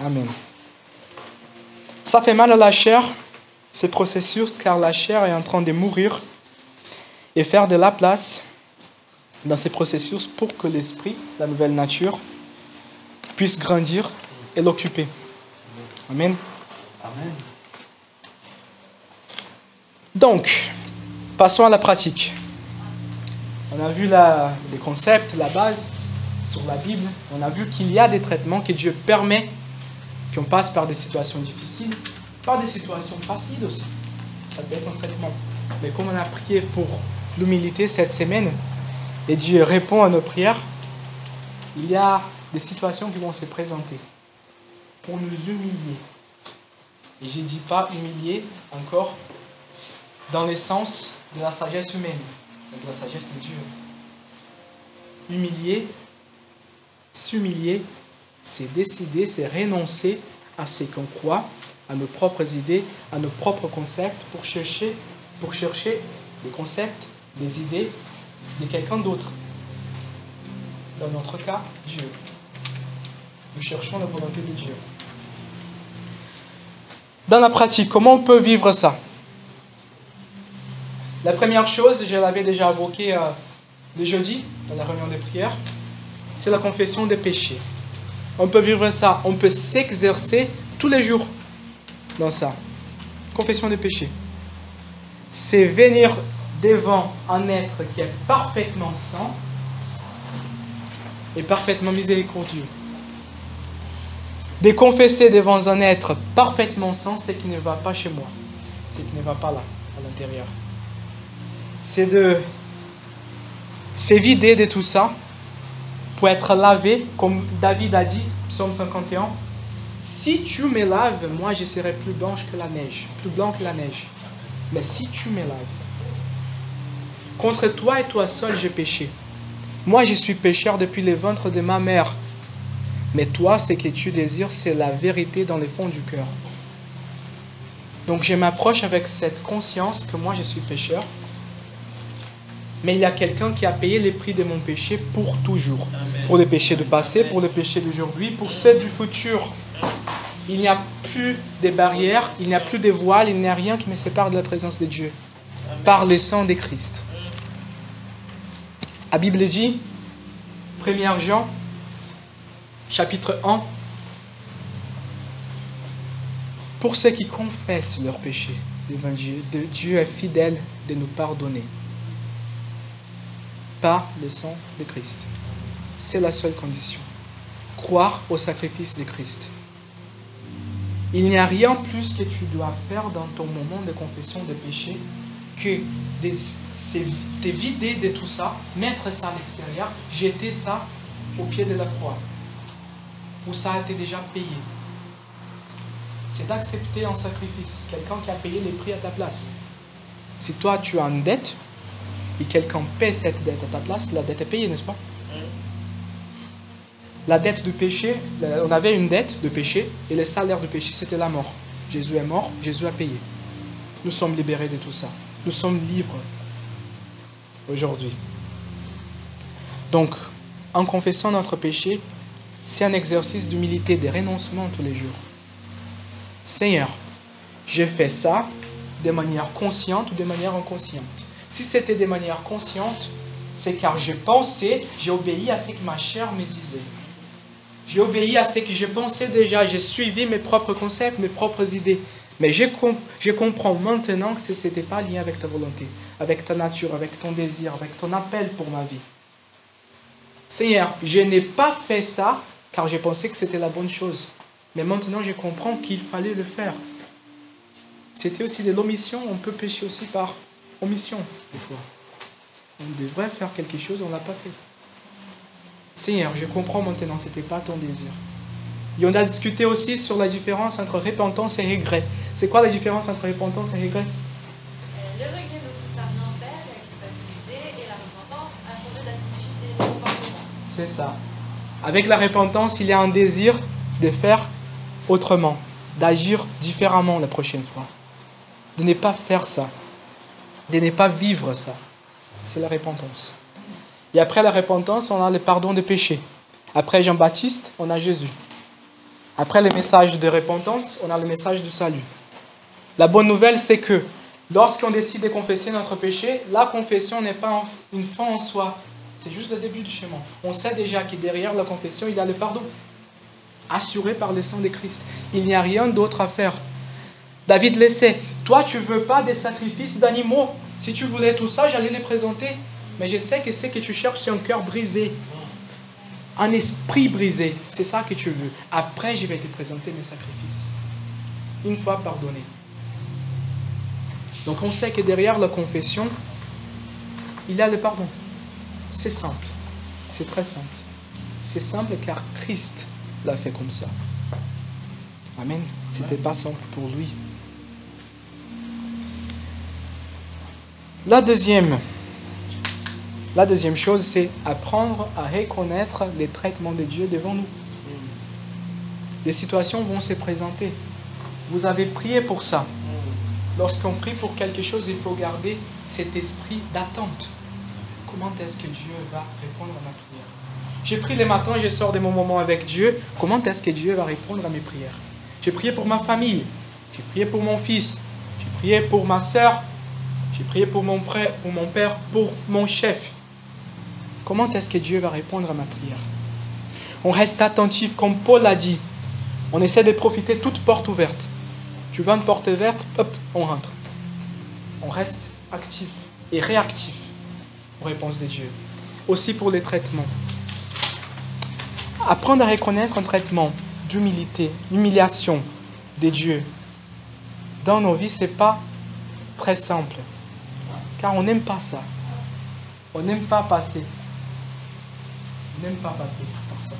Amen. Ça fait mal à la chair, ce processus, car la chair est en train de mourir et faire de la place dans ces processus pour que l'esprit, la nouvelle nature, puisse grandir et l'occuper. Amen. Amen. Donc, passons à la pratique. On a vu les concepts, la base sur la Bible. On a vu qu'il y a des traitements que Dieu permet qu'on passe par des situations difficiles, par des situations faciles aussi. Ça peut être un traitement. Mais comme on a prié pour l'humilité cette semaine, et Dieu répond à nos prières, il y a des situations qui vont se présenter pour nous humilier. Et je ne dis pas humilier encore dans le sens de la sagesse humaine, mais de la sagesse de Dieu. Humilier, s'humilier, c'est décider, c'est renoncer à ce qu'on croit, à nos propres idées, à nos propres concepts, pour chercher des concepts, des idées de quelqu'un d'autre. Dans notre cas, Dieu. Nous cherchons la volonté de Dieu. Dans la pratique, comment on peut vivre ça? La première chose, je l'avais déjà évoqué le jeudi, dans la réunion de prière, c'est la confession des péchés. On peut vivre ça, on peut s'exercer tous les jours dans ça. Confession des péchés. C'est venir devant un être qui est parfaitement saint et parfaitement miséricordieux. De confesser devant un être parfaitement saint, c'est qui ne va pas chez moi, c'est qui ne va pas là, à l'intérieur. C'est vider de tout ça pour être lavé, comme David a dit, psaume 51. Si tu me laves, moi je serai plus blanche que la neige, plus blanc que la neige. Mais si tu me laves, contre toi et toi seul j'ai péché. Moi je suis pécheur depuis le ventre de ma mère. Mais toi, ce que tu désires, c'est la vérité dans le fond du cœur. Donc je m'approche avec cette conscience que moi je suis pécheur. Mais il y a quelqu'un qui a payé le prix de mon péché pour toujours. Amen. Pour les péchés du passé, pour les péchés d'aujourd'hui, pour ceux du futur. Il n'y a plus de barrières, il n'y a plus de voiles, il n'y a rien qui me sépare de la présence de Dieu. Amen. Par le sang de Christ. La Bible dit, 1 Jean, chapitre 1, Pour ceux qui confessent leurs péchés devant Dieu, Dieu est fidèle de nous pardonner par le sang de Christ. C'est la seule condition. Croire au sacrifice de Christ. Il n'y a rien plus que tu dois faire dans ton moment de confession de péché que de te vider de tout ça, mettre ça à l'extérieur, jeter ça au pied de la croix, où ça a été déjà payé. C'est d'accepter un sacrifice, quelqu'un qui a payé les prix à ta place. Si toi tu as une dette, et quelqu'un paie cette dette à ta place, la dette est payée, n'est-ce pas? La dette du péché, on avait une dette de péché, et le salaire du péché, c'était la mort. Jésus est mort, Jésus a payé. Nous sommes libérés de tout ça. Nous sommes libres aujourd'hui. Donc, en confessant notre péché, c'est un exercice d'humilité, de renoncement tous les jours. Seigneur, j'ai fait ça de manière consciente ou de manière inconsciente. Si c'était de manière consciente, c'est car j'ai pensé, j'ai obéi à ce que ma chair me disait. J'ai obéi à ce que je pensais déjà, j'ai suivi mes propres concepts, mes propres idées. Mais je comprends maintenant que ce n'était pas lié avec ta volonté, avec ta nature, avec ton désir, avec ton appel pour ma vie. Seigneur, je n'ai pas fait ça car je pensais que c'était la bonne chose. Mais maintenant, je comprends qu'il fallait le faire. C'était aussi de l'omission. On peut pécher aussi par omission, des fois. On devrait faire quelque chose, on ne l'a pas fait. Seigneur, je comprends maintenant, ce n'était pas ton désir. Et on a discuté aussi sur la différence entre repentance et regret. C'est quoi la différence entre repentance et regret? Le regret de tout ça bien faire, est culpabilisé, et la repentance a changé d'attitude et de comportement. C'est ça. Avec la repentance, il y a un désir de faire autrement, d'agir différemment la prochaine fois. De ne pas faire ça. De ne pas vivre ça. C'est la repentance. Et après la repentance, on a le pardon des péchés. Après Jean-Baptiste, on a Jésus. Après le message de repentance, on a le message du salut. La bonne nouvelle, c'est que lorsqu'on décide de confesser notre péché, la confession n'est pas une fin en soi. C'est juste le début du chemin. On sait déjà que derrière la confession, il y a le pardon, assuré par le sang de Christ. Il n'y a rien d'autre à faire. David le sait. Toi, tu ne veux pas des sacrifices d'animaux. Si tu voulais tout ça, j'allais les présenter. Mais je sais que ce que tu cherches, c'est un cœur brisé. Un esprit brisé, c'est ça que tu veux. Après, je vais te présenter mes sacrifices. Une fois pardonné. Donc on sait que derrière la confession, il y a le pardon. C'est simple. C'est très simple. C'est simple car Christ l'a fait comme ça. Amen. C'était pas simple pour lui. La deuxième chose, c'est apprendre à reconnaître les traitements de Dieu devant nous. Des situations vont se présenter. Vous avez prié pour ça. Lorsqu'on prie pour quelque chose, il faut garder cet esprit d'attente. Comment est-ce que Dieu va répondre à ma prière? J'ai prié le matin, je sors de mon moment avec Dieu. Comment est-ce que Dieu va répondre à mes prières? J'ai prié pour ma famille. J'ai prié pour mon fils. J'ai prié pour ma soeur. J'ai prié pour mon père, pour mon chef. Comment est-ce que Dieu va répondre à ma prière? On reste attentif, comme Paul l'a dit. On essaie de profiter toute porte ouverte. Tu veux une porte ouverte, hop, on rentre. On reste actif et réactif aux réponses de Dieu. Aussi pour les traitements. Apprendre à reconnaître un traitement d'humilité, l'humiliation de Dieu dans nos vies, ce n'est pas très simple. Car on n'aime pas ça. On n'aime pas passer. On n'aime pas passer par ça.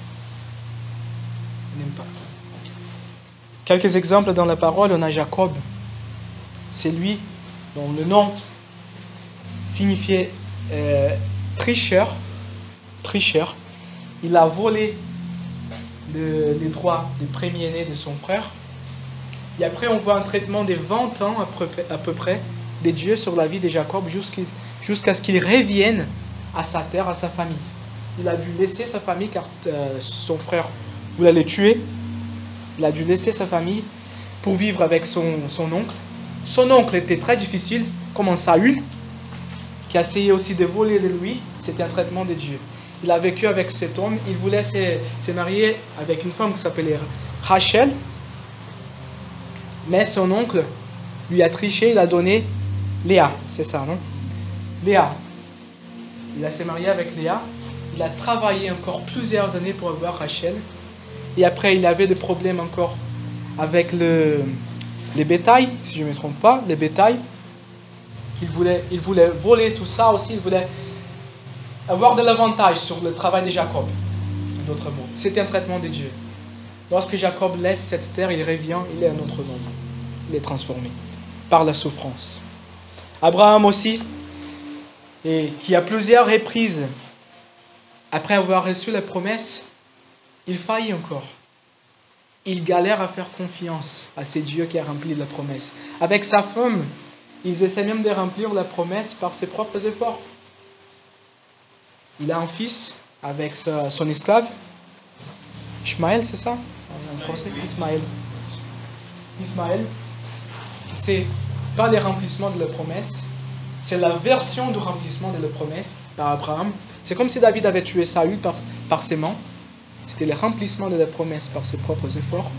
On n'aime pas. Quelques exemples dans la parole, on a Jacob. C'est lui dont le nom signifiait tricheur. Tricheur. Il a volé les droits du premier-né de son frère. Et après, on voit un traitement de 20 ans à peu près de Dieu sur la vie de Jacob jusqu'à ce qu'il revienne à sa terre, à sa famille. Il a dû laisser sa famille car son frère voulait le tuer. Il a dû laisser sa famille pour vivre avec son oncle. Son oncle était très difficile, comme un Saül, qui a essayé aussi de voler de lui. C'était un traitement de Dieu. Il a vécu avec cet homme. Il voulait se marier avec une femme qui s'appelait Rachel. Mais son oncle lui a triché, il a donné Léa, c'est ça, non? Léa. Il s'est marié avec Léa. Il a travaillé encore plusieurs années pour avoir Rachel. Et après, il avait des problèmes encore avec les bétails, si je ne me trompe pas, les bétails. Il voulait voler tout ça aussi, il voulait avoir de l'avantage sur le travail de Jacob. Un autre mot. C'était un traitement de Dieu. Lorsque Jacob laisse cette terre, il revient, il est un autre homme. Il est transformé par la souffrance. Abraham aussi, et qui a plusieurs reprises, après avoir reçu la promesse, il faillit encore. Il galère à faire confiance à ce Dieu qui a rempli la promesse. Avec sa femme, ils essaient même de remplir la promesse par ses propres efforts. Il a un fils avec son esclave, Ishmaël, c'est ça? En français, Ismaël. Ismaël, c'est pas le remplissement de la promesse, c'est la version du remplissement de la promesse par Abraham. C'est comme si David avait tué Saül par ses mains. C'était le remplissement de la promesse par ses propres efforts.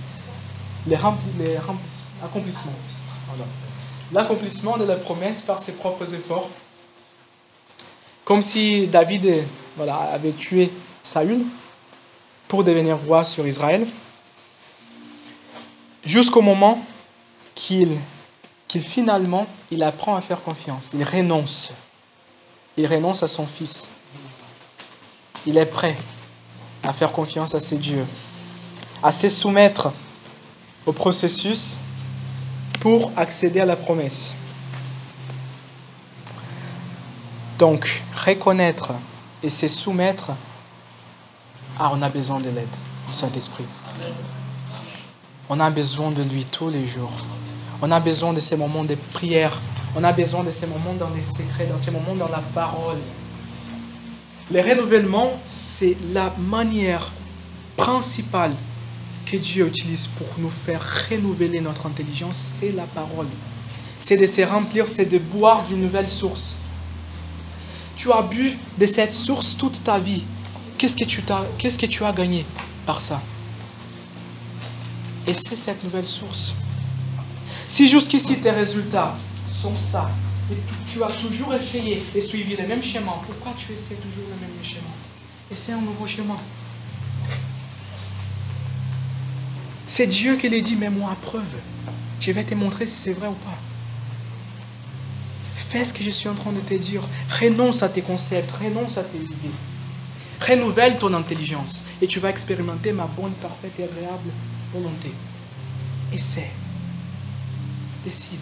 L'accomplissement de la promesse par ses propres efforts. Comme si David avait tué Saül pour devenir roi sur Israël. Jusqu'au moment qu'il finalement, il apprend à faire confiance. Il renonce. Il renonce à son fils. Il est prêt à faire confiance à ses dieux, à se soumettre au processus pour accéder à la promesse. Donc, reconnaître et se soumettre, on a besoin de l'aide du Saint-Esprit. On a besoin de lui tous les jours. On a besoin de ces moments de prière. On a besoin de ces moments dans les secrets, dans ces moments dans la parole. Le renouvellement, c'est la manière principale que Dieu utilise pour nous faire renouveler notre intelligence, c'est la parole. C'est de se remplir, c'est de boire d'une nouvelle source. Tu as bu de cette source toute ta vie. Qu'est-ce que tu as gagné par ça? Et c'est cette nouvelle source. Si jusqu'ici tes résultats sont ça, et tu as toujours essayé et suivi le même schéma, pourquoi tu essaies toujours le même schéma? Essaie un nouveau schéma. C'est Dieu qui l'a dit, mets-moi à preuve. Je vais te montrer si c'est vrai ou pas. Fais ce que je suis en train de te dire. Renonce à tes concepts, renonce à tes idées. Renouvelle ton intelligence et tu vas expérimenter ma bonne, parfaite et agréable volonté. Essaie. Décide.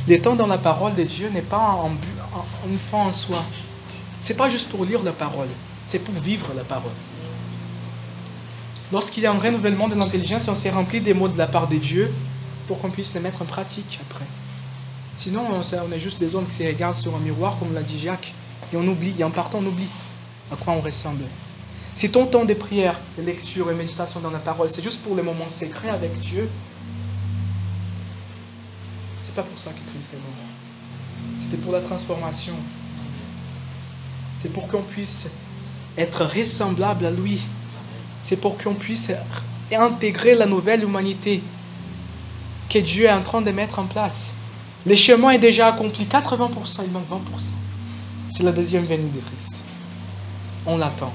Le temps dans la parole de Dieu n'est pas une fin en soi. Ce n'est pas juste pour lire la parole, c'est pour vivre la parole. Lorsqu'il y a un renouvellement de l'intelligence, on s'est rempli des mots de la part de Dieu pour qu'on puisse les mettre en pratique après. Sinon, on est juste des hommes qui se regardent sur un miroir, comme l'a dit Jacques, et on oublie, et en partant, on oublie à quoi on ressemble. Si ton temps de prière, de lecture et méditation dans la parole, c'est juste pour les moments secrets avec Dieu, c'est pas pour ça que Christ est mort. C'était pour la transformation. C'est pour qu'on puisse être ressemblable à lui. C'est pour qu'on puisse intégrer la nouvelle humanité que Dieu est en train de mettre en place. Le chemin est déjà accompli, 80%, il manque 20%. C'est la deuxième venue de Christ. On l'attend.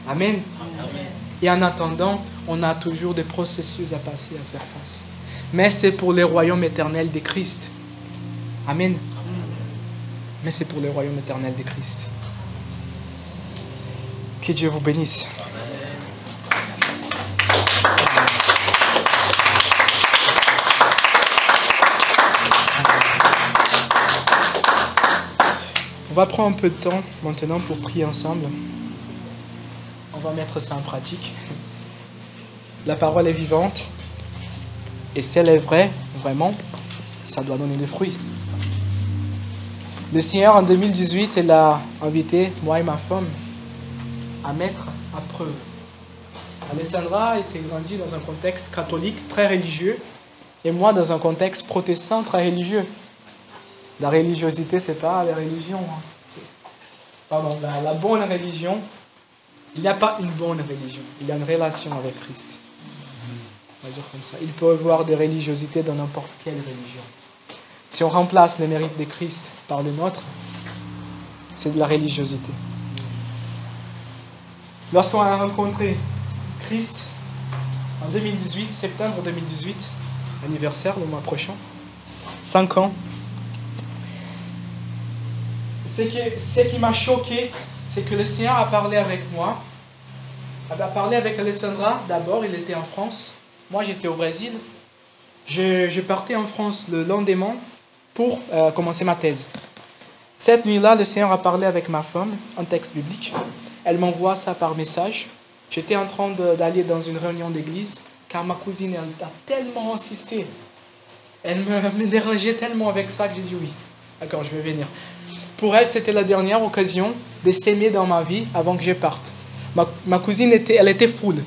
Amen. Amen. Et en attendant, on a toujours des processus à passer, à faire face. Mais c'est pour le royaume éternel de Christ. Amen. Amen. Mais c'est pour le royaume éternel de Christ. Que Dieu vous bénisse. On va prendre un peu de temps maintenant pour prier ensemble. On va mettre ça en pratique. La parole est vivante. Et si elle est vraie, vraiment, ça doit donner des fruits. Le Seigneur, en 2018, il a invité moi et ma femme à mettre à preuve. Alessandra était grandie dans un contexte catholique très religieux et moi dans un contexte protestant très religieux. La religiosité, c'est pas la religion. pardon, la bonne religion, il n'y a pas une bonne religion. Il y a une relation avec Christ. On va dire comme ça. Il peut y avoir des religiosités dans n'importe quelle religion. Si on remplace les mérites de Christ par les nôtres, c'est de la religiosité. Lorsqu'on a rencontré Christ en 2018, septembre 2018, anniversaire le mois prochain, 5 ans, ce qui m'a choqué, c'est que le Seigneur a parlé avec moi, a parlé avec Alessandra. D'abord, il était en France. Moi, j'étais au Brésil. Je partais en France le lendemain pour commencer ma thèse. Cette nuit-là, le Seigneur a parlé avec ma femme, un texte biblique. Elle m'envoie ça par message. J'étais en train d'aller dans une réunion d'église, car ma cousine elle a tellement insisté. Elle me dérangeait tellement avec ça que j'ai dit oui. D'accord, je vais venir. Pour elle, c'était la dernière occasion de s'aimer dans ma vie avant que je parte. Ma cousine, elle était foule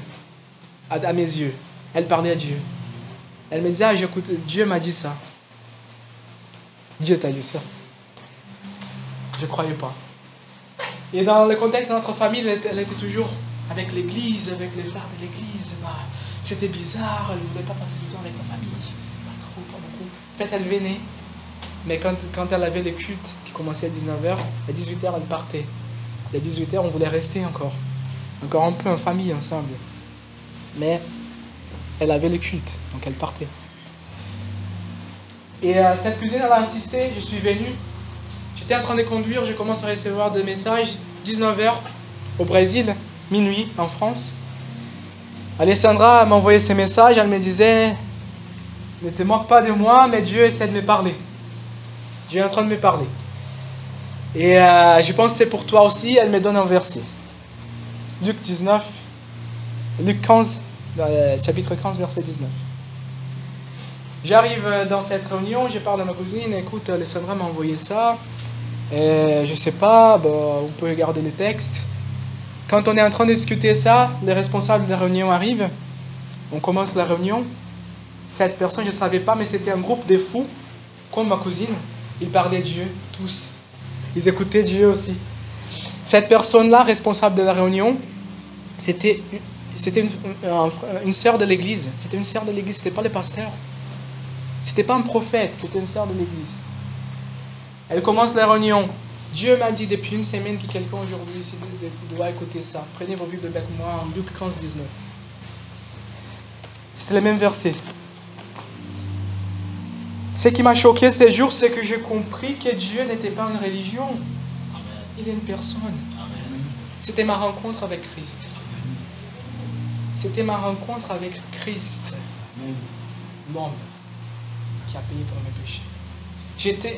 à mes yeux. Elle parlait à Dieu. Elle me disait, ah, j'écoute, Dieu m'a dit ça. Dieu t'a dit ça. Je ne croyais pas. Et dans le contexte de notre famille, elle était toujours avec l'église, avec les frères de l'église. C'était bizarre, elle ne voulait pas passer du temps avec la famille. Pas trop, pas beaucoup. En fait, elle venait. Mais quand elle avait les cultes qui commençaient à 19h, à 18h, elle partait. Et à 18h, on voulait rester encore un peu en famille ensemble. Mais elle avait le culte, donc elle partait. Et cette cousine, elle a insisté, je suis venu. J'étais en train de conduire, je commence à recevoir des messages. 19h au Brésil, minuit en France. Alessandra m'a envoyé ces messages, elle me disait, ne te moque pas de moi, mais Dieu essaie de me parler. Dieu est en train de me parler. Et je pense que c'est pour toi aussi, elle me donne un verset. Luc 15, chapitre 15, verset 19. J'arrive dans cette réunion, je parle à ma cousine, écoute, Alessandra m'a envoyé ça. Je ne sais pas, on peut regarder les textes. Quand on est en train de discuter ça, les responsables de la réunion arrivent. On commence la réunion. Cette personne, je ne savais pas, mais c'était un groupe de fous, comme ma cousine. Ils parlaient de Dieu, tous. Ils écoutaient Dieu aussi. Cette personne-là, responsable de la réunion, c'était une sœur de l'église. C'était une sœur de l'église, ce n'était pas le pasteur. Ce n'était pas un prophète, c'était une sœur de l'église. Elle commence la réunion. Dieu m'a dit depuis une semaine que quelqu'un aujourd'hui ici doit écouter ça. Prenez vos Bibles avec moi en Luc 15, 19. C'était le même verset. Ce qui m'a choqué ces jours, c'est que j'ai compris que Dieu n'était pas une religion. Il est une personne. C'était ma rencontre avec Christ. C'était ma rencontre avec Christ. L'homme qui a payé pour mes péchés.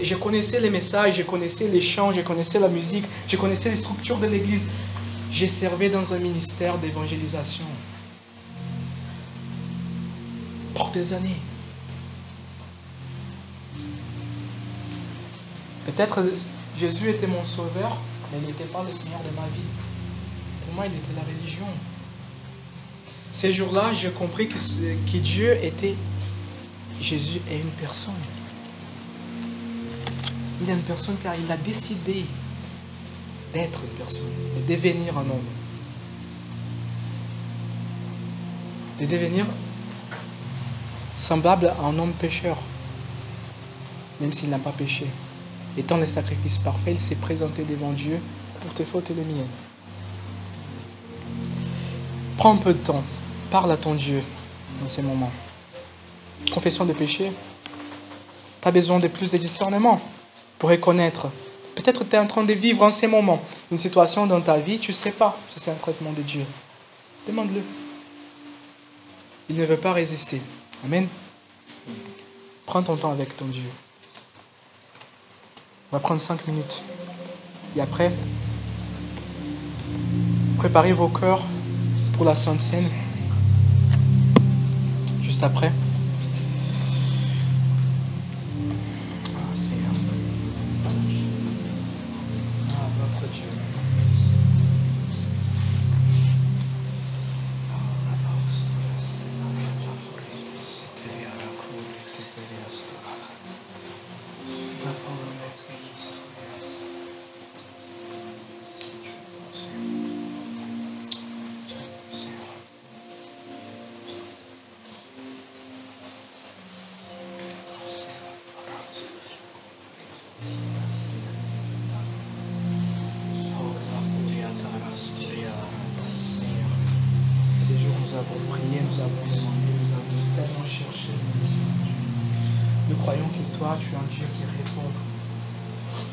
Je connaissais les messages, je connaissais les chants, je connaissais la musique, je connaissais les structures de l'église. J'ai servi dans un ministère d'évangélisation pour des années. Peut-être Jésus était mon sauveur, mais il n'était pas le Seigneur de ma vie. Pour moi, il était la religion. Ces jours-là, j'ai compris que Dieu était... Jésus est une personne. Il est une personne car il a décidé d'être une personne, de devenir un homme. De devenir semblable à un homme pécheur, même s'il n'a pas péché. Étant le sacrifice parfait, il s'est présenté devant Dieu pour tes fautes et les miennes. Prends un peu de temps, parle à ton Dieu dans ces moments. Confession de péché, tu as besoin de plus de discernement pour reconnaître. Peut-être tu es en train de vivre en ces moments une situation dans ta vie, tu ne sais pas si c'est un traitement de Dieu. Demande-le. Il ne veut pas résister. Amen. Prends ton temps avec ton Dieu. On va prendre 5 minutes. Et après, préparez vos cœurs pour la Sainte Seine. Juste après. nous avons prié, nous avons demandé, nous avons tellement cherché. Nous croyons que toi, tu es un Dieu qui répond.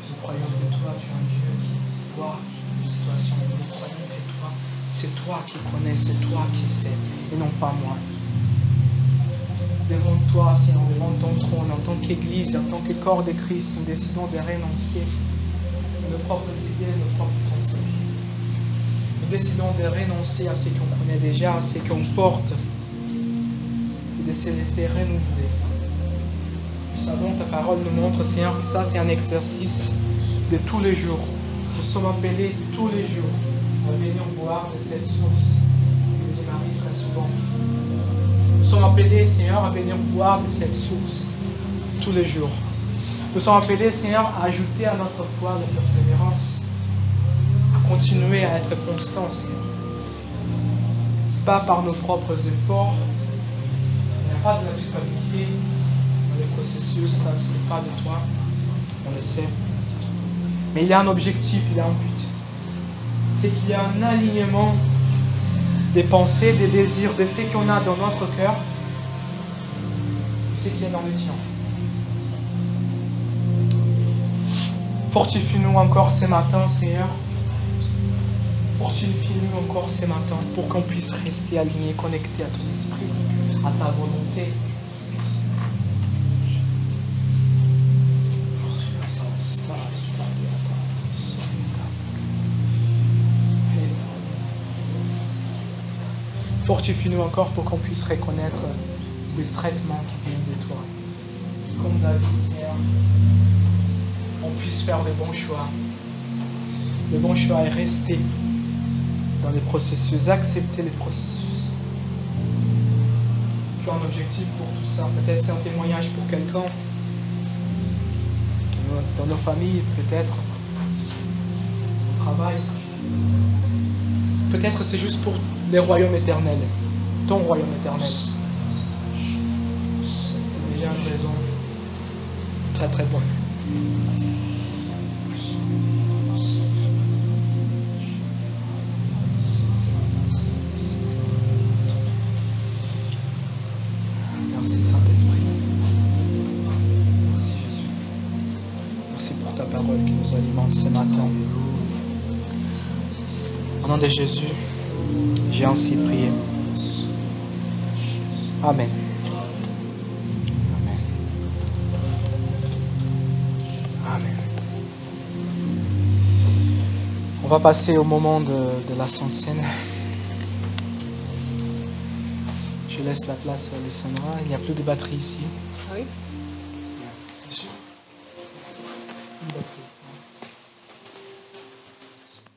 Nous croyons que toi, tu es un Dieu qui voit les situations. Nous croyons que toi, c'est toi qui connais, c'est toi qui sais, et non pas moi. Devant toi, Seigneur, devant ton trône, en tant qu'Église, en tant que corps de Christ, nous décidons de renoncer à nos propres idées, à nos propres concepts. Nous décidons de renoncer à ce qu'on connaît déjà, à ce qu'on porte, et de se laisser renouveler. Nous savons, ta parole nous montre, Seigneur, que ça, c'est un exercice de tous les jours. Nous sommes appelés tous les jours à venir boire de cette source, que Dieu m'arrive très souvent. Nous sommes appelés, Seigneur, à venir boire de cette source tous les jours. Nous sommes appelés, Seigneur, à ajouter à notre foi la persévérance, à continuer à être constants, Seigneur. Pas par nos propres efforts, il n'y a pas de la culpabilité dans le processus, ça ne c'est pas de toi, on le sait. Mais il y a un objectif, il y a un but. C'est qu'il y a un alignement des pensées, des désirs, de ce qu'on a dans notre cœur, ce qui est dans le tien. Fortifie-nous encore ce matin, Seigneur. Fortifie-nous encore ce matin pour qu'on puisse rester alignés, connectés à ton esprit, à ta volonté. Fortifie-nous encore pour qu'on puisse reconnaître des traitements qui viennent de toi. Comme David, Seigneur, on puisse faire les bons choix. Le bon choix est rester dans les processus, accepter les processus. Tu as un objectif pour tout ça. Peut-être c'est un témoignage pour quelqu'un, dans nos familles, peut-être au travail. Peut-être c'est juste pour les royaumes éternels, ton royaume éternel. C'est déjà une raison très très bonne. Merci Saint-Esprit. Merci Jésus. Merci pour ta parole qui nous alimente ce matin. Au nom de Jésus, j'ai ainsi prié. Amen. Amen. Amen. On va passer au moment de la Sainte Seine. Je laisse la place à Alessandra. Il n'y a plus de batterie ici. Ah oui? Bien sûr. Une batterie.